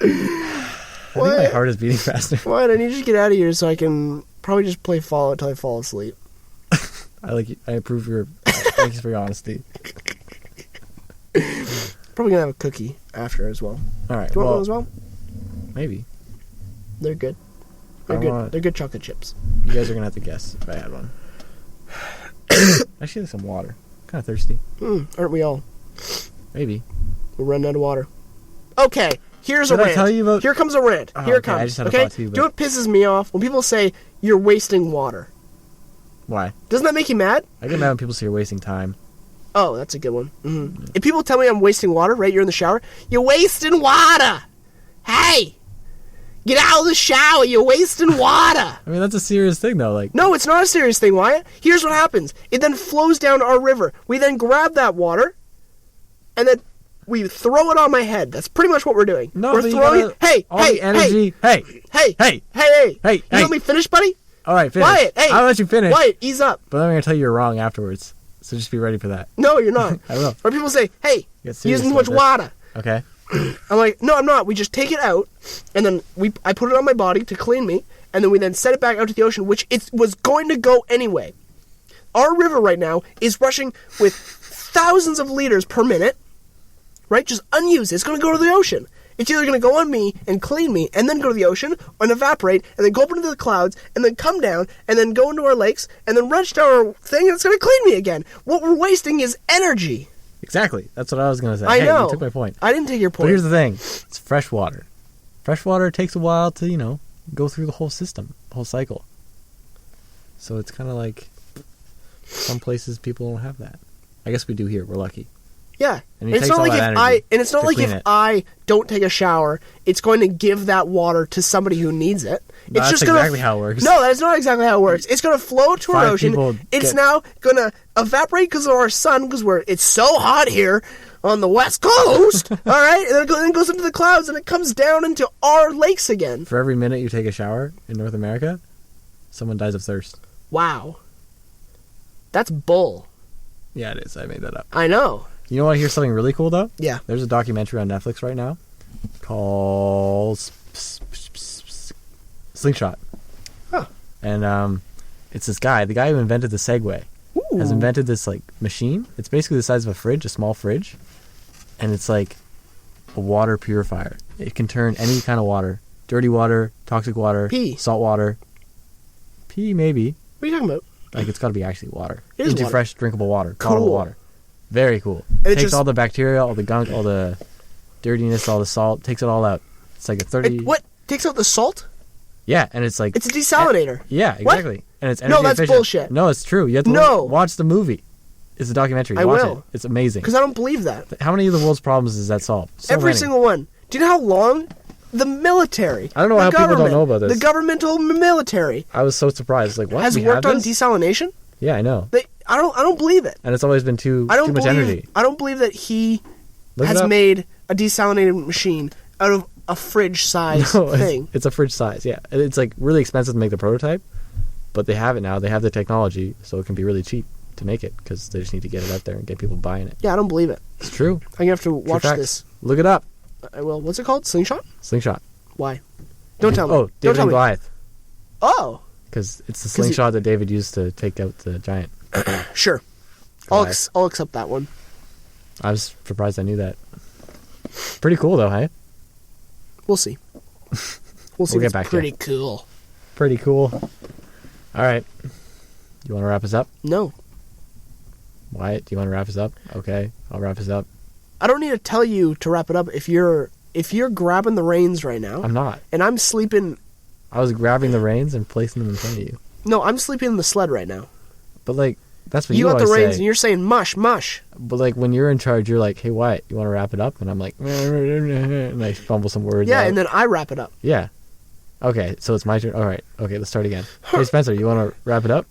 I think my What? heart is beating faster. Wyatt, I need you to get out of here so I can probably just play Fallout until I fall asleep. I approve your. Thanks for your honesty. Probably gonna have a cookie after as well. All right. Do you want Well, one as well? maybe They're good. They're I good. want- They're good chocolate chips. you guys are gonna have to guess if I had one. Actually, there's some water. Kind of thirsty. Aren't we all? Maybe. We're running out of water. Okay, here's a Did I rant. tell you about- Here comes a rant. Oh, Here it okay, I comes. just had a Okay? thought too, Do you know what pisses me off? When people say you're wasting water. Why? Doesn't that make you mad? I get mad when people say you're wasting time. Oh, that's a good one. Mm-hmm. If people tell me I'm wasting water, right? You're in the shower. You're wasting water. Hey, get out of the shower. You're wasting water. I mean, that's a serious thing, though. Like, No, it's not a serious thing, Wyatt. Here's what happens. It then flows down our river. We then grab that water, and then we throw it on my head. That's pretty much what we're doing. no, We're but you throwing gotta- Hey, all hey, the energy. Hey, hey, hey, hey, hey, You hey. let me finish, buddy? All right, finish. Wyatt, hey. I'll let you finish. Wyatt, ease up. But then I'm gonna tell you you're wrong afterwards. So just be ready for that. No, you're not. I will. Or people say, hey, Get you're serious using too much about this. water. Okay. I'm like, no, I'm not. We just take it out, and then I put it on my body to clean me, and then we then set it back out to the ocean, which it was going to go anyway. Our river right now is rushing with thousands of liters per minute, right? Just unused. It's going to go to the ocean. It's either going to go on me and clean me, and then go to the ocean, and evaporate, and then go up into the clouds, and then come down, and then go into our lakes, and then rush to our thing, and it's going to clean me again. What we're wasting is energy. Exactly. That's what I was gonna say. I Hey, know. You took my point. I didn't take your But point. here's the thing: it's fresh water. Fresh water takes a while to go through the whole system, the whole cycle. So it's kind of like some places people don't have that. I guess we do here. We're lucky. Yeah, And it it's takes not all like that if energy it's not to like clean if it. I don't take a shower, it's going to give that water to somebody who needs it. No, It's that's just gonna exactly how it works. No, that's not exactly how it works. It's going to flow to our 5 ocean. people It's get- now going to evaporate because of our sun, because it's so hot here on the west coast. All right, and then it goes into the clouds and it comes down into our lakes again. For every minute you take a shower in North America, someone dies of thirst. Wow, that's bull. Yeah, it is. I made that up. I know. You know what? Here's something really cool though. Yeah. There's a documentary on Netflix right now called Slingshot. Huh. And it's this guy. The guy who invented the Segway has invented this like machine. It's basically the size of a fridge, a small fridge, and it's like a water purifier. It can turn any kind of water: dirty water, toxic water, Pee. salt water, pee maybe. What are you talking about? Like it's got to be actually water It is into water. fresh drinkable water, Cool. potable water. Very cool. And it Takes just- all the bacteria, all the gunk, all the dirtiness, all the salt. Takes it all out. It's like a 30. What takes out the salt? Yeah, and it's like It's a desalinator. yeah, What? exactly. And it's No, energy that's efficient. bullshit. No, it's true. You have to No. watch the movie. It's a documentary. I Watch will. it. It's amazing. Because I don't believe that. How many of the world's problems does that solve? So Every many. single one. Do you know how long? The military. I don't know the how people don't government, know about this. The governmental military I was so surprised. Like what? has We worked have on this? desalination. Yeah, I know. I don't believe it. And it's always been too I don't much believe. energy. I don't believe that he Look it has up. made a desalinated machine out of a fridge size No, thing. it's a fridge size, yeah. And it's like really expensive to make the prototype, but they have it now. They have the technology, so it can be really cheap to make it because they just need to get it out there and get people buying it. Yeah, I don't believe it. It's true. I'm gonna have to watch facts. this. Look it up. I will. What's it called? Slingshot? Slingshot. Why? Don't tell me. Oh, Don't David tell and me. Goliath. Oh, Because it's the 'Cause he- slingshot that David used to take out the giant. sure. Goliath. I'll accept that one. I was surprised I knew that. Pretty cool though, hey? We'll see. We'll see. We'll get It's back to pretty you. cool. Pretty cool. All right. You want to wrap us up? No, Wyatt, do you want to wrap us up? Okay, I'll wrap us up. I don't need to tell you to wrap it up. If you're grabbing the reins right now, I'm not. and I'm sleeping. I was grabbing the reins and placing them in front of you. No, I'm sleeping in the sled right now. But like, that's what You you got the always reins, say. and you're saying mush, mush. But like when you're in charge, you're like, "Hey, Wyatt, you want to wrap it up?" And I'm like, and I fumble some words. Yeah, out. and then I wrap it up. yeah. Okay, so it's my turn. All right. Okay, let's start again. Hey, Spencer, you want to wrap it up?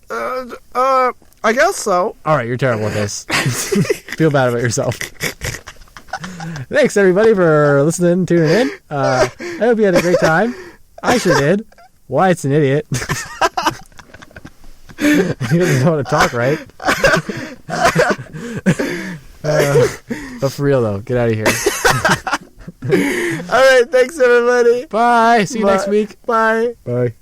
I guess so. All right, you're terrible at this. Feel bad about yourself. Thanks everybody for listening, tuning in. I hope you had a great time. I sure did. Wyatt's an idiot. He doesn't know how to talk right. But for real though, get out of here. All right, thanks everybody. Bye. See you Bye. next week. Bye. Bye.